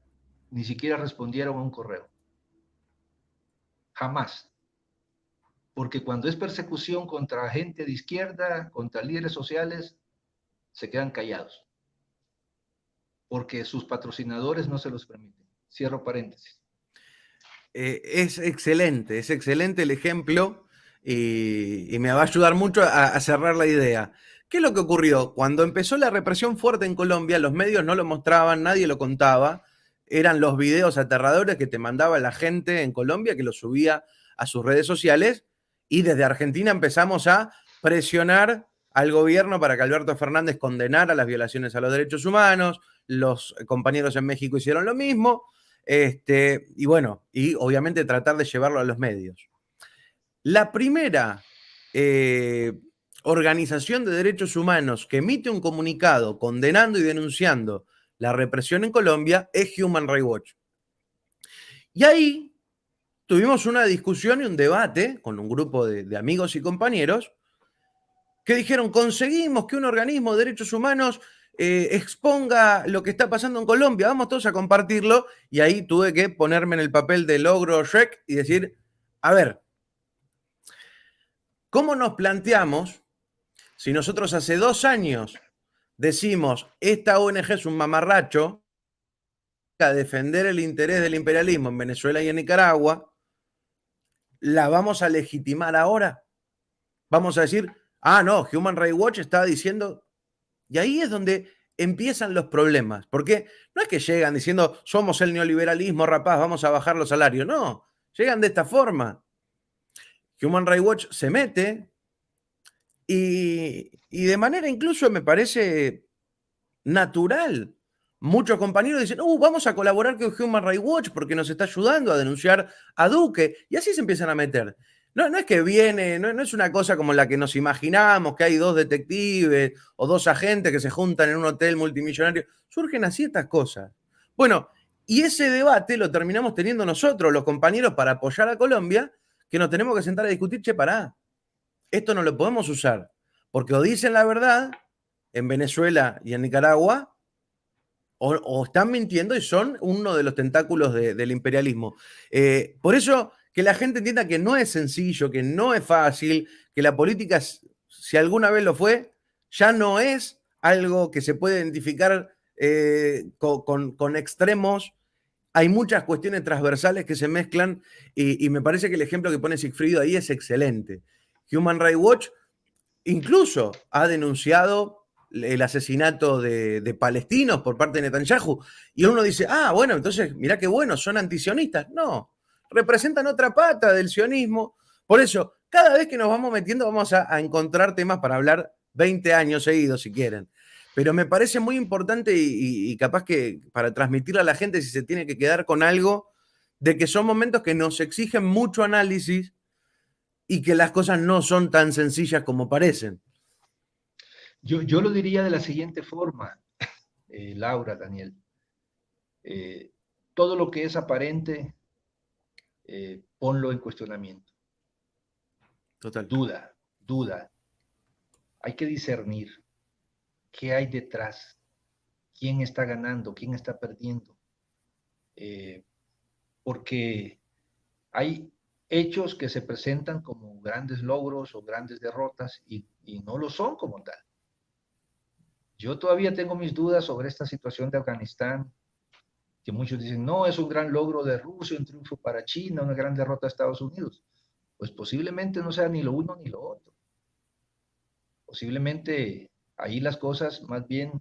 ni siquiera respondieron a un correo. Jamás. Porque cuando es persecución contra gente de izquierda, contra líderes sociales, se quedan callados. Porque sus patrocinadores no se los permiten. Cierro paréntesis. Es excelente el ejemplo y me va a ayudar mucho a cerrar la idea. ¿Qué es lo que ocurrió? Cuando empezó la represión fuerte en Colombia, los medios no lo mostraban, nadie lo contaba. Eran los videos aterradores que te mandaba la gente en Colombia, que los subía a sus redes sociales. Y desde Argentina empezamos a presionar al gobierno para que Alberto Fernández condenara las violaciones a los derechos humanos. Los compañeros en México hicieron lo mismo. Y bueno, y obviamente tratar de llevarlo a los medios. La primera organización de derechos humanos que emite un comunicado condenando y denunciando la represión en Colombia es Human Rights Watch. Y ahí tuvimos una discusión y un debate con un grupo de amigos y compañeros que dijeron, conseguimos que un organismo de derechos humanos exponga lo que está pasando en Colombia, vamos todos a compartirlo, y ahí tuve que ponerme en el papel de logro Shrek y decir, a ver, ¿cómo nos planteamos si nosotros hace 2 años decimos, esta ONG es un mamarracho, a defender el interés del imperialismo en Venezuela y en Nicaragua, la vamos a legitimar ahora? Vamos a decir, no, Human Rights Watch está diciendo. Y ahí es donde empiezan los problemas, porque no es que llegan diciendo, somos el neoliberalismo, rapaz, vamos a bajar los salarios. No, llegan de esta forma. Human Rights Watch se mete y de manera incluso me parece natural. Muchos compañeros dicen, vamos a colaborar con Human Rights Watch porque nos está ayudando a denunciar a Duque. Y así se empiezan a meter. No es que viene, no es una cosa como la que nos imaginamos, que hay 2 detectives o 2 agentes que se juntan en un hotel multimillonario. Surgen así estas cosas. Bueno, y ese debate lo terminamos teniendo nosotros, los compañeros, para apoyar a Colombia, que nos tenemos que sentar a discutir, pará, esto no lo podemos usar, porque o dicen la verdad en Venezuela y en Nicaragua, o están mintiendo y son uno de los tentáculos del imperialismo. Por eso que la gente entienda que no es sencillo, que no es fácil, que la política, si alguna vez lo fue, ya no es algo que se puede identificar con extremos. Hay muchas cuestiones transversales que se mezclan y me parece que el ejemplo que pone Sigfrido ahí es excelente. Human Rights Watch incluso ha denunciado el asesinato de palestinos por parte de Netanyahu. Y uno dice, bueno, entonces mirá qué bueno, son antisionistas. No, representan otra pata del sionismo. Por eso, cada vez que nos vamos metiendo vamos a encontrar temas para hablar 20 años seguidos, si quieren. Pero me parece muy importante y capaz que para transmitirle a la gente, si se tiene que quedar con algo, de que son momentos que nos exigen mucho análisis y que las cosas no son tan sencillas como parecen. Yo lo diría de la siguiente forma, Laura, Daniel. Todo lo que es aparente, ponlo en cuestionamiento. Total. Duda. Hay que discernir qué hay detrás, quién está ganando, quién está perdiendo. Porque hay hechos que se presentan como grandes logros o grandes derrotas y no lo son como tal. Yo todavía tengo mis dudas sobre esta situación de Afganistán, que muchos dicen, no, es un gran logro de Rusia, un triunfo para China, una gran derrota de Estados Unidos. Pues posiblemente no sea ni lo uno ni lo otro. Posiblemente ahí las cosas más bien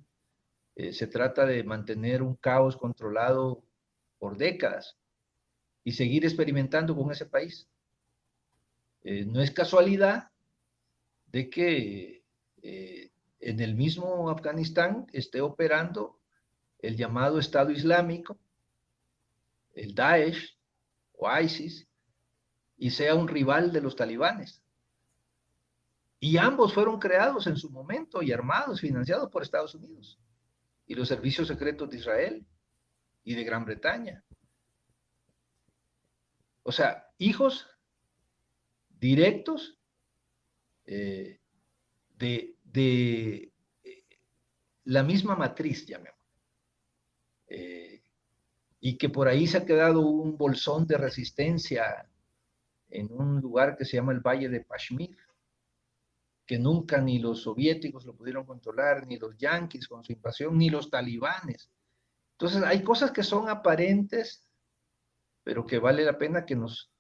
se trata de mantener un caos controlado por décadas y seguir experimentando con ese país. No es casualidad de que en el mismo Afganistán esté operando el llamado Estado Islámico, el Daesh o ISIS, y sea un rival de los talibanes. Y ambos fueron creados en su momento y armados, financiados por Estados Unidos y los servicios secretos de Israel y de Gran Bretaña. O sea, hijos directos de la misma matriz, llamemos. Y que por ahí se ha quedado un bolsón de resistencia en un lugar que se llama el Valle de Kashmir, que nunca ni los soviéticos lo pudieron controlar, ni los yanquis con su invasión, ni los talibanes. Entonces hay cosas que son aparentes, pero que vale la pena que nos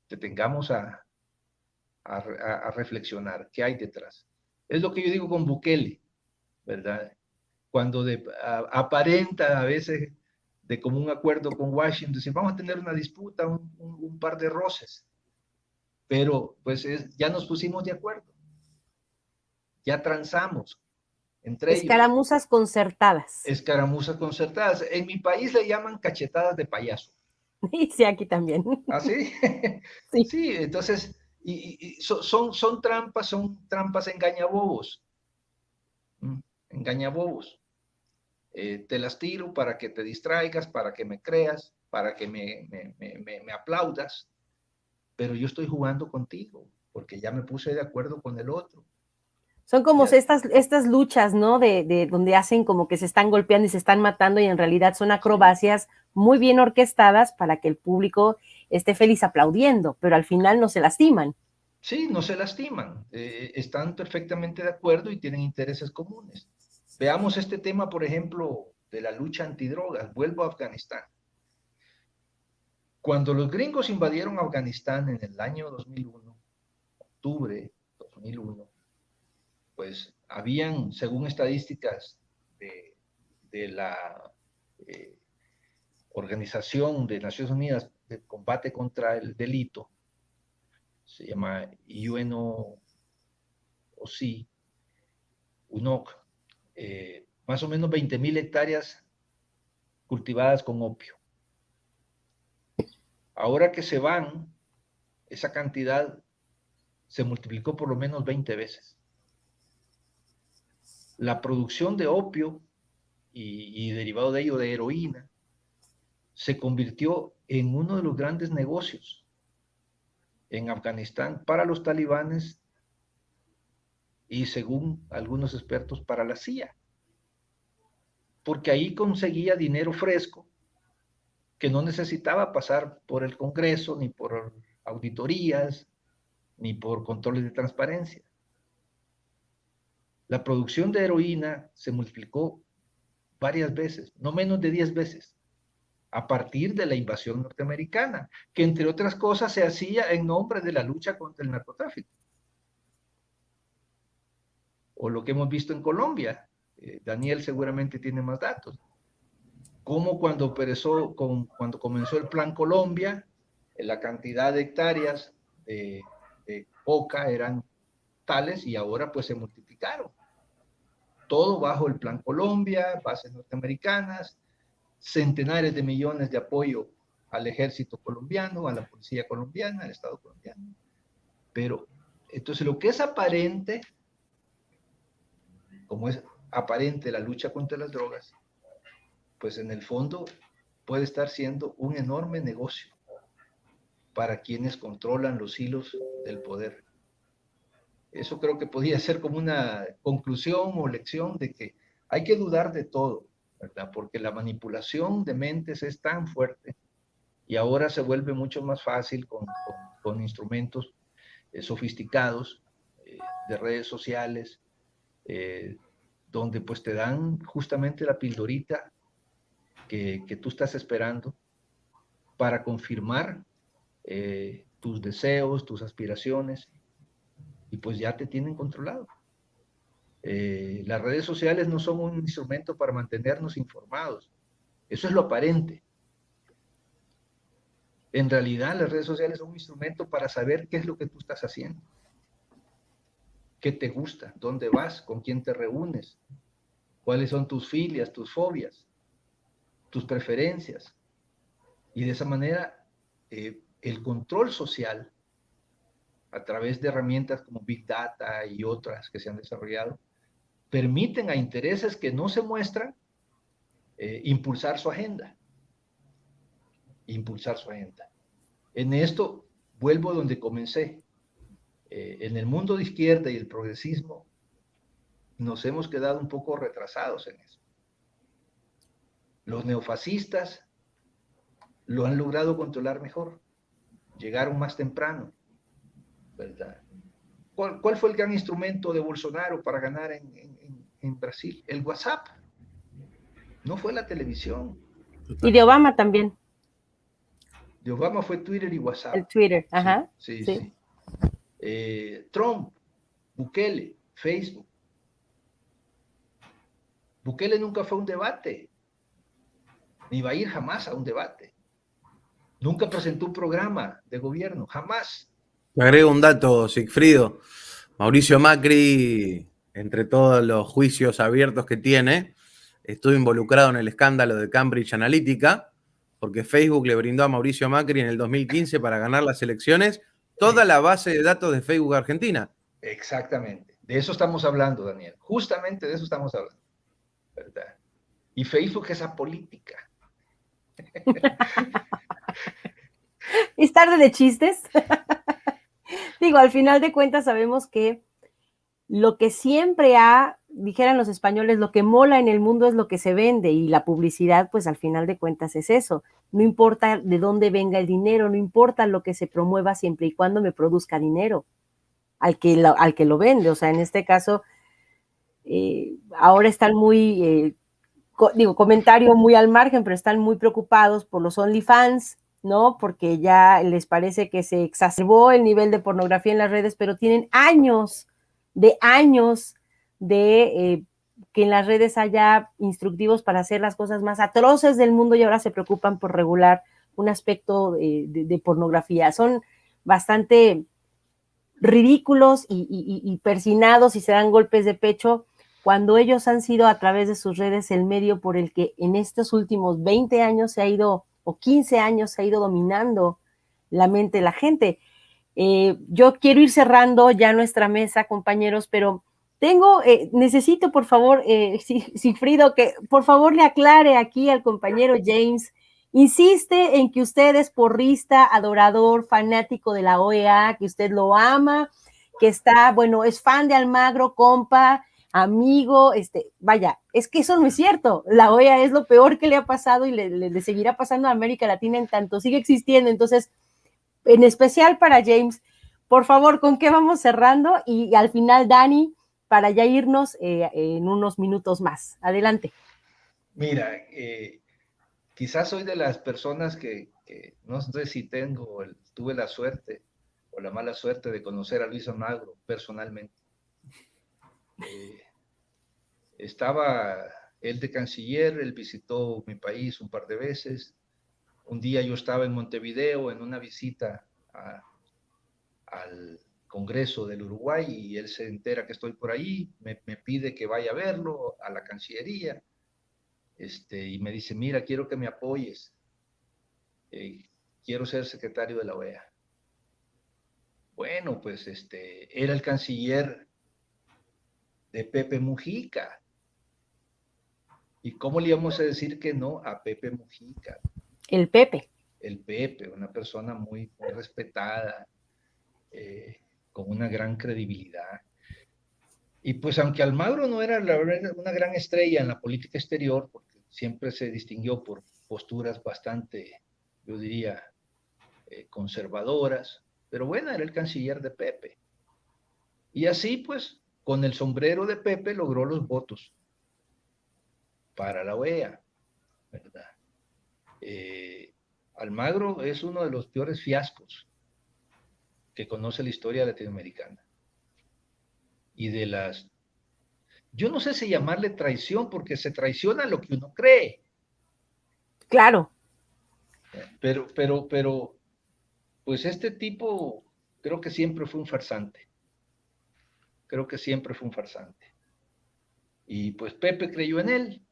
detengamos a reflexionar qué hay detrás. Es lo que yo digo con Bukele, ¿verdad? Cuando aparenta a veces de común acuerdo con Washington, decir, vamos a tener una disputa, un par de roces, pero pues ya nos pusimos de acuerdo, ya transamos entre ellos. Escaramuzas concertadas. Escaramuzas concertadas. En mi país le llaman cachetadas de payaso. Sí, aquí también. ¿Ah, sí? Sí. Sí, entonces, son trampas engañabobos. Engañabobos. Te las tiro para que te distraigas, para que me creas, para que me aplaudas, pero yo estoy jugando contigo, porque ya me puse de acuerdo con el otro. Son como estas luchas, ¿no? De donde hacen como que se están golpeando y se están matando y en realidad son acrobacias muy bien orquestadas para que el público esté feliz aplaudiendo, pero al final no se lastiman. Sí, no se lastiman, están perfectamente de acuerdo y tienen intereses comunes. Veamos este tema, por ejemplo, de la lucha antidrogas. Vuelvo a Afganistán. Cuando los gringos invadieron Afganistán en el año 2001, octubre 2001, pues habían, según estadísticas de la Organización de Naciones Unidas de Combate contra el Delito, se llama UNOC, más o menos 20,000 hectáreas cultivadas con opio. Ahora que se van, esa cantidad se multiplicó por lo menos 20 veces. La producción de opio y derivado de ello de heroína se convirtió en uno de los grandes negocios en Afganistán para los talibanes y, según algunos expertos, para la CIA, porque ahí conseguía dinero fresco que no necesitaba pasar por el Congreso, ni por auditorías, ni por controles de transparencia. La producción de heroína se multiplicó varias veces, no menos de 10 veces, a partir de la invasión norteamericana, que entre otras cosas se hacía en nombre de la lucha contra el narcotráfico. O lo que hemos visto en Colombia, Daniel seguramente tiene más datos. Como cuando comenzó el Plan Colombia, la cantidad de hectáreas de coca eran tales y ahora pues se multiplicaron. Todo bajo el Plan Colombia, bases norteamericanas, centenares de millones de apoyo al ejército colombiano, a la policía colombiana, al Estado colombiano. Pero entonces lo que es aparente, como es aparente la lucha contra las drogas, pues en el fondo puede estar siendo un enorme negocio para quienes controlan los hilos del poder. Eso creo que podría ser como una conclusión o lección de que hay que dudar de todo, ¿verdad? Porque la manipulación de mentes es tan fuerte Y ahora se vuelve mucho más fácil con instrumentos sofisticados de redes sociales, donde pues te dan justamente la pildorita que tú estás esperando para confirmar tus deseos, tus aspiraciones, y pues ya te tienen controlado. Las redes sociales no son un instrumento para mantenernos informados. Eso es lo aparente. En realidad, las redes sociales son un instrumento para saber qué es lo que tú estás haciendo, qué te gusta, dónde vas, con quién te reúnes, cuáles son tus filias, tus fobias, tus preferencias. Y de esa manera, el control social, a través de herramientas como Big Data y otras que se han desarrollado, permiten a intereses que no se muestran impulsar su agenda. En esto vuelvo a donde comencé. En el mundo de izquierda y el progresismo nos hemos quedado un poco retrasados en eso. Los neofascistas lo han logrado controlar mejor, llegaron más temprano, ¿verdad? ¿Cuál fue el gran instrumento de Bolsonaro para ganar en Brasil? El WhatsApp. No fue la televisión. Y de Obama también. De Obama fue Twitter y WhatsApp. El Twitter, ajá. Sí. Trump, Bukele, Facebook. Bukele nunca fue a un debate, ni va a ir jamás a un debate. Nunca presentó un programa de gobierno, jamás. Me agrego un dato, Sigfrido. Mauricio Macri, entre todos los juicios abiertos que tiene, estuvo involucrado en el escándalo de Cambridge Analytica, porque Facebook le brindó a Mauricio Macri en el 2015 para ganar las elecciones toda la base de datos de Facebook Argentina. Exactamente. De eso estamos hablando, Daniel. Justamente de eso estamos hablando, ¿verdad? Y Facebook es apolítica. ¿Es tarde de chistes? Digo, al final de cuentas sabemos que lo que siempre dijeran los españoles, lo que mola en el mundo es lo que se vende, y la publicidad, pues al final de cuentas es eso. No importa de dónde venga el dinero, no importa lo que se promueva siempre y cuando me produzca dinero al que lo vende. O sea, en este caso, ahora están muy, comentario muy al margen, pero están muy preocupados por los OnlyFans, ¿no? Porque ya les parece que se exacerbó el nivel de pornografía en las redes, pero tienen años de que en las redes haya instructivos para hacer las cosas más atroces del mundo, y ahora se preocupan por regular un aspecto de pornografía. Son bastante ridículos y persinados, y se dan golpes de pecho cuando ellos han sido, a través de sus redes, el medio por el que en estos últimos 20 años o 15 años se ha ido dominando la mente de la gente. Yo quiero ir cerrando ya nuestra mesa, compañeros, pero necesito, por favor, Sigfrido, que por favor le aclare aquí al compañero James. Insiste en que usted es porrista, adorador, fanático de la OEA, que usted lo ama, que es fan de Almagro, compa, amigo, vaya, es que eso no es cierto. La OEA es lo peor que le ha pasado y le seguirá pasando a América Latina en tanto sigue existiendo. Entonces, en especial para James, por favor, ¿con qué vamos cerrando? Y al final, Dani, para ya irnos en unos minutos más. Adelante. Mira, quizás soy de las personas que no sé si tuve la suerte o la mala suerte de conocer a Luis Almagro personalmente. Estaba él de canciller, él visitó mi país un par de veces. Un día yo estaba en Montevideo en una visita al Congreso del Uruguay, y él se entera que estoy por ahí, me pide que vaya a verlo a la Cancillería, y me dice, mira, quiero que me apoyes, quiero ser secretario de la OEA. Bueno, pues era el canciller de Pepe Mujica. ¿Y cómo le íbamos a decir que no a Pepe Mujica? El Pepe, una persona muy, muy respetada, con una gran credibilidad. Y pues aunque Almagro no era una gran estrella en la política exterior, porque siempre se distinguió por posturas bastante yo diría, conservadoras, pero bueno, era el canciller de Pepe. Y así, pues, con el sombrero de Pepe logró los votos para la OEA, ¿verdad? Almagro es uno de los peores fiascos que conoce la historia latinoamericana. Y de las... Yo no sé si llamarle traición, porque se traiciona lo que uno cree. Claro. Pero, pues este tipo creo que siempre fue un farsante. Creo que siempre fue un farsante. Y pues Pepe creyó en él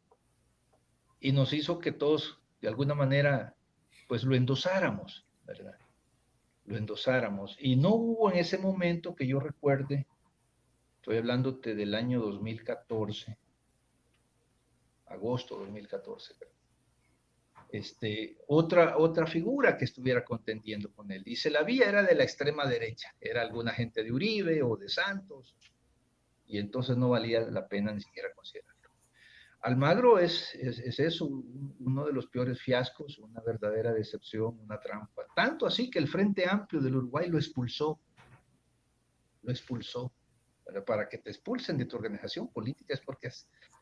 y nos hizo que todos, de alguna manera, pues lo endosáramos, ¿verdad? Lo endosáramos. Y no hubo en ese momento que yo recuerde, estoy hablándote del año 2014, agosto 2014, otra figura que estuviera contendiendo con él. Y se la vía era de la extrema derecha, era alguna gente de Uribe o de Santos, y entonces no valía la pena ni siquiera considerarlo. Almagro es eso, uno de los peores fiascos, una verdadera decepción, una trampa. Tanto así que el Frente Amplio del Uruguay lo expulsó. Lo expulsó. Para que te expulsen de tu organización política es porque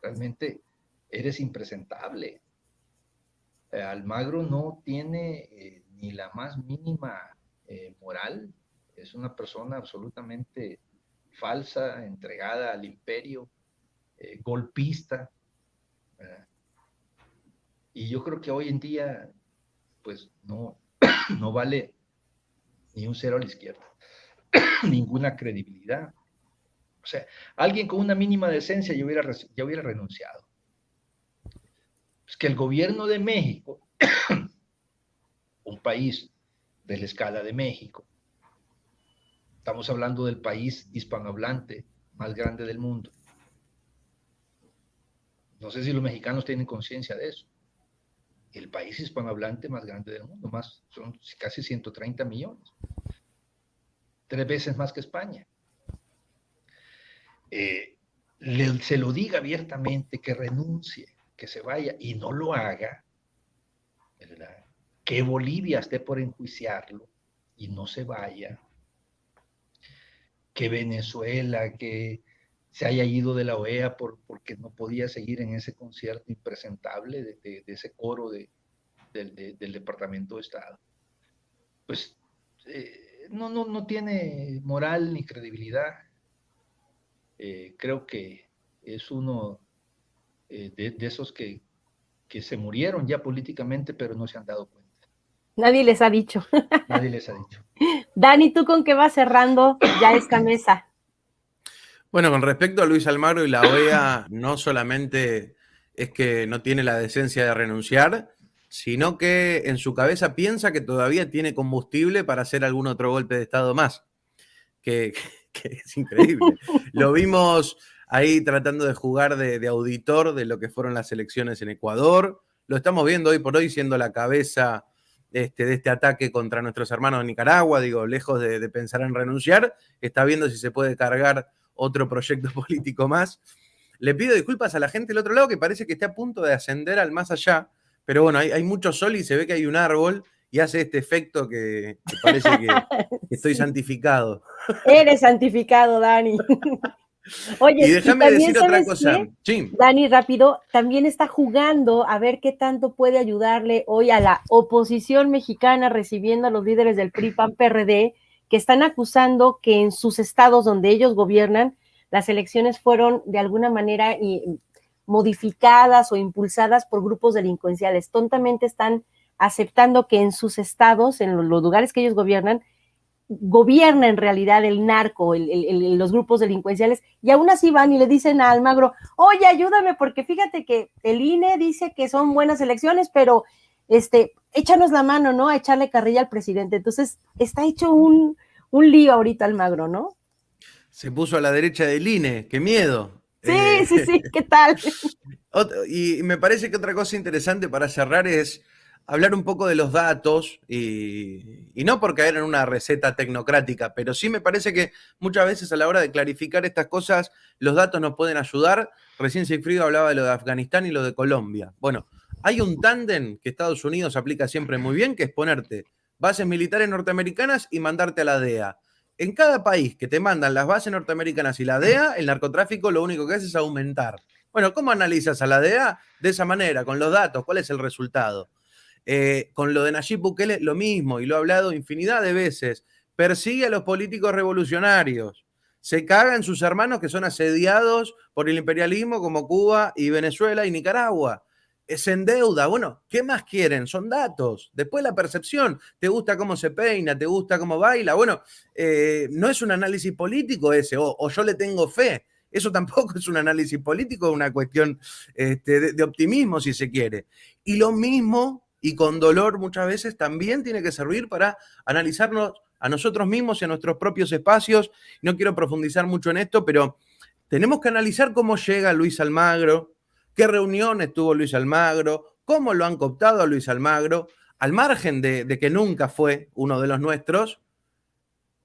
realmente eres impresentable. Almagro no tiene ni la más mínima moral. Es una persona absolutamente falsa, entregada al imperio, golpista. Y yo creo que hoy en día, pues no vale ni un cero a la izquierda, ninguna credibilidad. O sea, alguien con una mínima decencia ya hubiera renunciado. Es que el gobierno de México, un país de la escala de México, estamos hablando del país hispanohablante más grande del mundo. No sé si los mexicanos tienen conciencia de eso. El país hispanohablante más grande del mundo, son casi 130 millones. 3 veces más que España. Se lo diga abiertamente, que renuncie, que se vaya, y no lo haga, ¿verdad? Que Bolivia esté por enjuiciarlo y no se vaya, que Venezuela, que se haya ido de la OEA porque no podía seguir en ese concierto impresentable de ese coro del Departamento de Estado. Pues no tiene moral ni credibilidad. Creo que es uno de esos que se murieron ya políticamente, pero no se han dado cuenta. Nadie les ha dicho. Nadie les ha dicho. Dani, ¿tú con qué vas cerrando ya esta mesa? Bueno, con respecto a Luis Almagro y la OEA, no solamente es que no tiene la decencia de renunciar, sino que en su cabeza piensa que todavía tiene combustible para hacer algún otro golpe de Estado más. Que es increíble. Lo vimos ahí tratando de jugar de auditor de lo que fueron las elecciones en Ecuador. Lo estamos viendo hoy por hoy siendo la cabeza de este ataque contra nuestros hermanos de Nicaragua. Digo, lejos de pensar en renunciar, está viendo si se puede cargar otro proyecto político más. Le pido disculpas a la gente del otro lado que parece que está a punto de ascender al más allá, pero bueno, hay mucho sol y se ve que hay un árbol y hace este efecto que parece que estoy santificado. Eres santificado, Dani. Oye, y déjame decir otra cosa. Sí. Dani, rápido, también está jugando a ver qué tanto puede ayudarle hoy a la oposición mexicana, recibiendo a los líderes del PRI, PAN, PRD, que están acusando que en sus estados donde ellos gobiernan, las elecciones fueron de alguna manera modificadas o impulsadas por grupos delincuenciales. Tontamente están aceptando que en sus estados, en los lugares que ellos gobierna en realidad el narco, los grupos delincuenciales, y aún así van y le dicen a Almagro, oye, ayúdame, porque fíjate que el INE dice que son buenas elecciones, pero échanos la mano, ¿no? A echarle carrilla al presidente. Entonces, está hecho un lío ahorita Almagro, ¿no? Se puso a la derecha del INE, qué miedo. Sí, ¿qué tal? Y me parece que otra cosa interesante para cerrar es hablar un poco de los datos y no por caer en una receta tecnocrática, pero sí me parece que muchas veces a la hora de clarificar estas cosas, los datos nos pueden ayudar. Recién Sigfrido hablaba de lo de Afganistán y lo de Colombia. Bueno, Hay un tándem que Estados Unidos aplica siempre muy bien, que es ponerte bases militares norteamericanas y mandarte a la DEA. En cada país que te mandan las bases norteamericanas y la DEA, el narcotráfico lo único que hace es aumentar. Bueno, ¿cómo analizas a la DEA? De esa manera, con los datos, ¿cuál es el resultado? Con lo de Nayib Bukele, lo mismo, y lo he hablado infinidad de veces. Persigue a los políticos revolucionarios. Se caga en sus hermanos que son asediados por el imperialismo como Cuba y Venezuela y Nicaragua. Se endeuda. Bueno, ¿qué más quieren? Son datos. Después la percepción. ¿Te gusta cómo se peina? ¿Te gusta cómo baila? Bueno, no es un análisis político ese, o yo le tengo fe. Eso tampoco es un análisis político, es una cuestión de optimismo, si se quiere. Y lo mismo, y con dolor muchas veces, también tiene que servir para analizarnos a nosotros mismos y a nuestros propios espacios. No quiero profundizar mucho en esto, pero tenemos que analizar cómo llega Luis Almagro, qué reuniones tuvo Luis Almagro, cómo lo han cooptado a Luis Almagro, al margen de que nunca fue uno de los nuestros.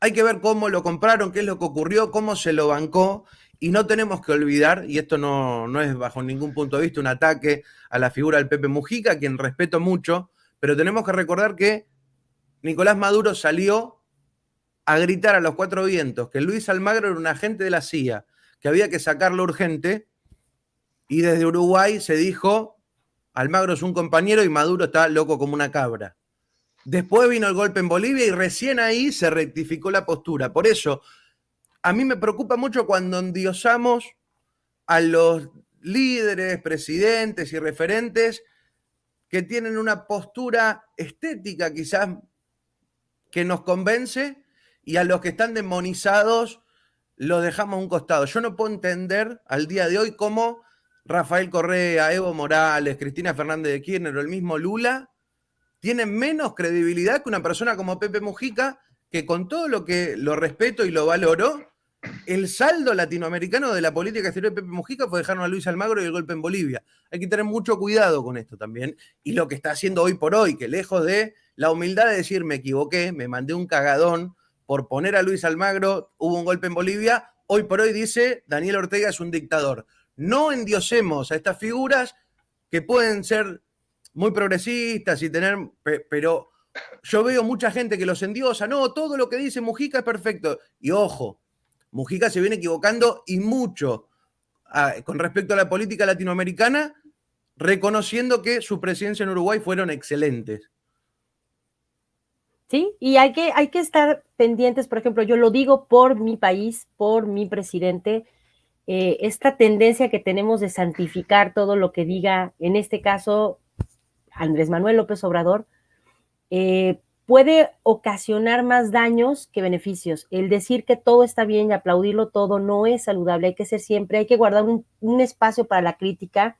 Hay que ver cómo lo compraron, qué es lo que ocurrió, cómo se lo bancó, y no tenemos que olvidar, y esto no es bajo ningún punto de vista un ataque a la figura del Pepe Mujica, a quien respeto mucho, pero tenemos que recordar que Nicolás Maduro salió a gritar a los cuatro vientos que Luis Almagro era un agente de la CIA, que había que sacarlo urgente, y desde Uruguay se dijo, Almagro es un compañero y Maduro está loco como una cabra. Después vino el golpe en Bolivia y recién ahí se rectificó la postura. Por eso, a mí me preocupa mucho cuando endiosamos a los líderes, presidentes y referentes que tienen una postura estética quizás que nos convence, y a los que están demonizados los dejamos a un costado. Yo no puedo entender al día de hoy cómo Rafael Correa, Evo Morales, Cristina Fernández de Kirchner o el mismo Lula tienen menos credibilidad que una persona como Pepe Mujica, que con todo lo que lo respeto y lo valoro, el saldo latinoamericano de la política exterior de Pepe Mujica fue dejarnos a Luis Almagro y el golpe en Bolivia. Hay que tener mucho cuidado con esto también. Y lo que está haciendo hoy por hoy, que lejos de la humildad de decir me equivoqué, me mandé un cagadón por poner a Luis Almagro, hubo un golpe en Bolivia, hoy por hoy dice Daniel Ortega es un dictador. No endiosemos a estas figuras que pueden ser muy progresistas y tener, pero yo veo mucha gente que los endiosa, no, todo lo que dice Mujica es perfecto. Y ojo, Mujica se viene equivocando y mucho con respecto a la política latinoamericana, reconociendo que su presidencia en Uruguay fueron excelentes. Sí, y hay que estar pendientes, por ejemplo, yo lo digo por mi país, por mi presidente, esta tendencia que tenemos de santificar todo lo que diga, en este caso, Andrés Manuel López Obrador, puede ocasionar más daños que beneficios. El decir que todo está bien y aplaudirlo todo no es saludable. Hay que ser siempre, hay que guardar un espacio para la crítica,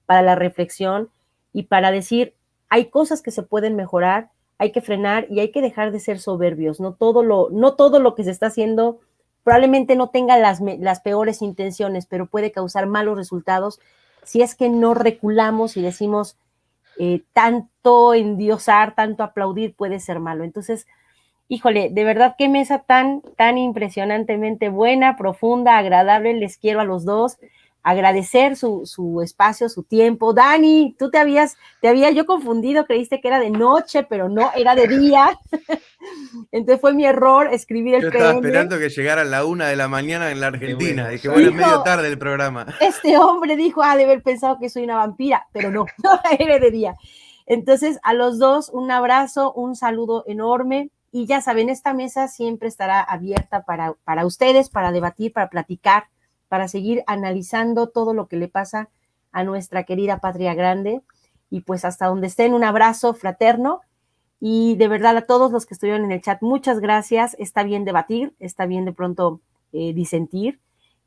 para la reflexión y para decir, hay cosas que se pueden mejorar, hay que frenar y hay que dejar de ser soberbios. No todo lo que se está haciendo probablemente no tenga las peores intenciones, pero puede causar malos resultados si es que no reculamos y decimos, tanto endiosar, tanto aplaudir puede ser malo. Entonces, híjole, de verdad qué mesa tan impresionantemente buena, profunda, agradable. Les quiero a los dos agradecer su espacio, su tiempo. Dani, tú te había yo confundido, creíste que era de noche, pero no, era de día. Entonces fue mi error escribir el Yo estaba esperando que llegara a la 1 de la mañana en la Argentina. Bueno, dije, bueno, es medio tarde el programa. Este hombre dijo, de haber pensado que soy una vampira, pero no, era de día. Entonces, a los dos, un abrazo, un saludo enorme. Y ya saben, esta mesa siempre estará abierta para ustedes, para debatir, para platicar, para seguir analizando todo lo que le pasa a nuestra querida patria grande. Y pues hasta donde estén, un abrazo fraterno. Y de verdad a todos los que estuvieron en el chat, muchas gracias. Está bien debatir, está bien de pronto disentir.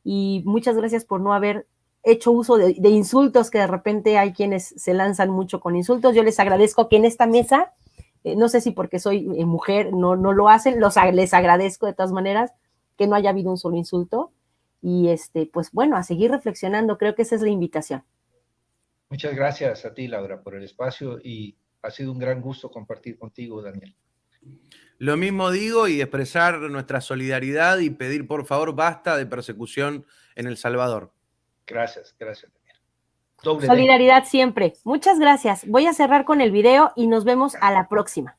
Y muchas gracias por no haber hecho uso de insultos, que de repente hay quienes se lanzan mucho con insultos. Yo les agradezco que en esta mesa, no sé si porque soy mujer no lo hacen, les agradezco de todas maneras que no haya habido un solo insulto. Y pues bueno, a seguir reflexionando, creo que esa es la invitación. Muchas gracias a ti, Laura, por el espacio, y ha sido un gran gusto compartir contigo, Daniel. Lo mismo digo, y expresar nuestra solidaridad y pedir por favor basta de persecución en El Salvador. Gracias, Daniel. Doble D. Solidaridad siempre. Muchas gracias. Voy a cerrar con el video y nos vemos a la próxima.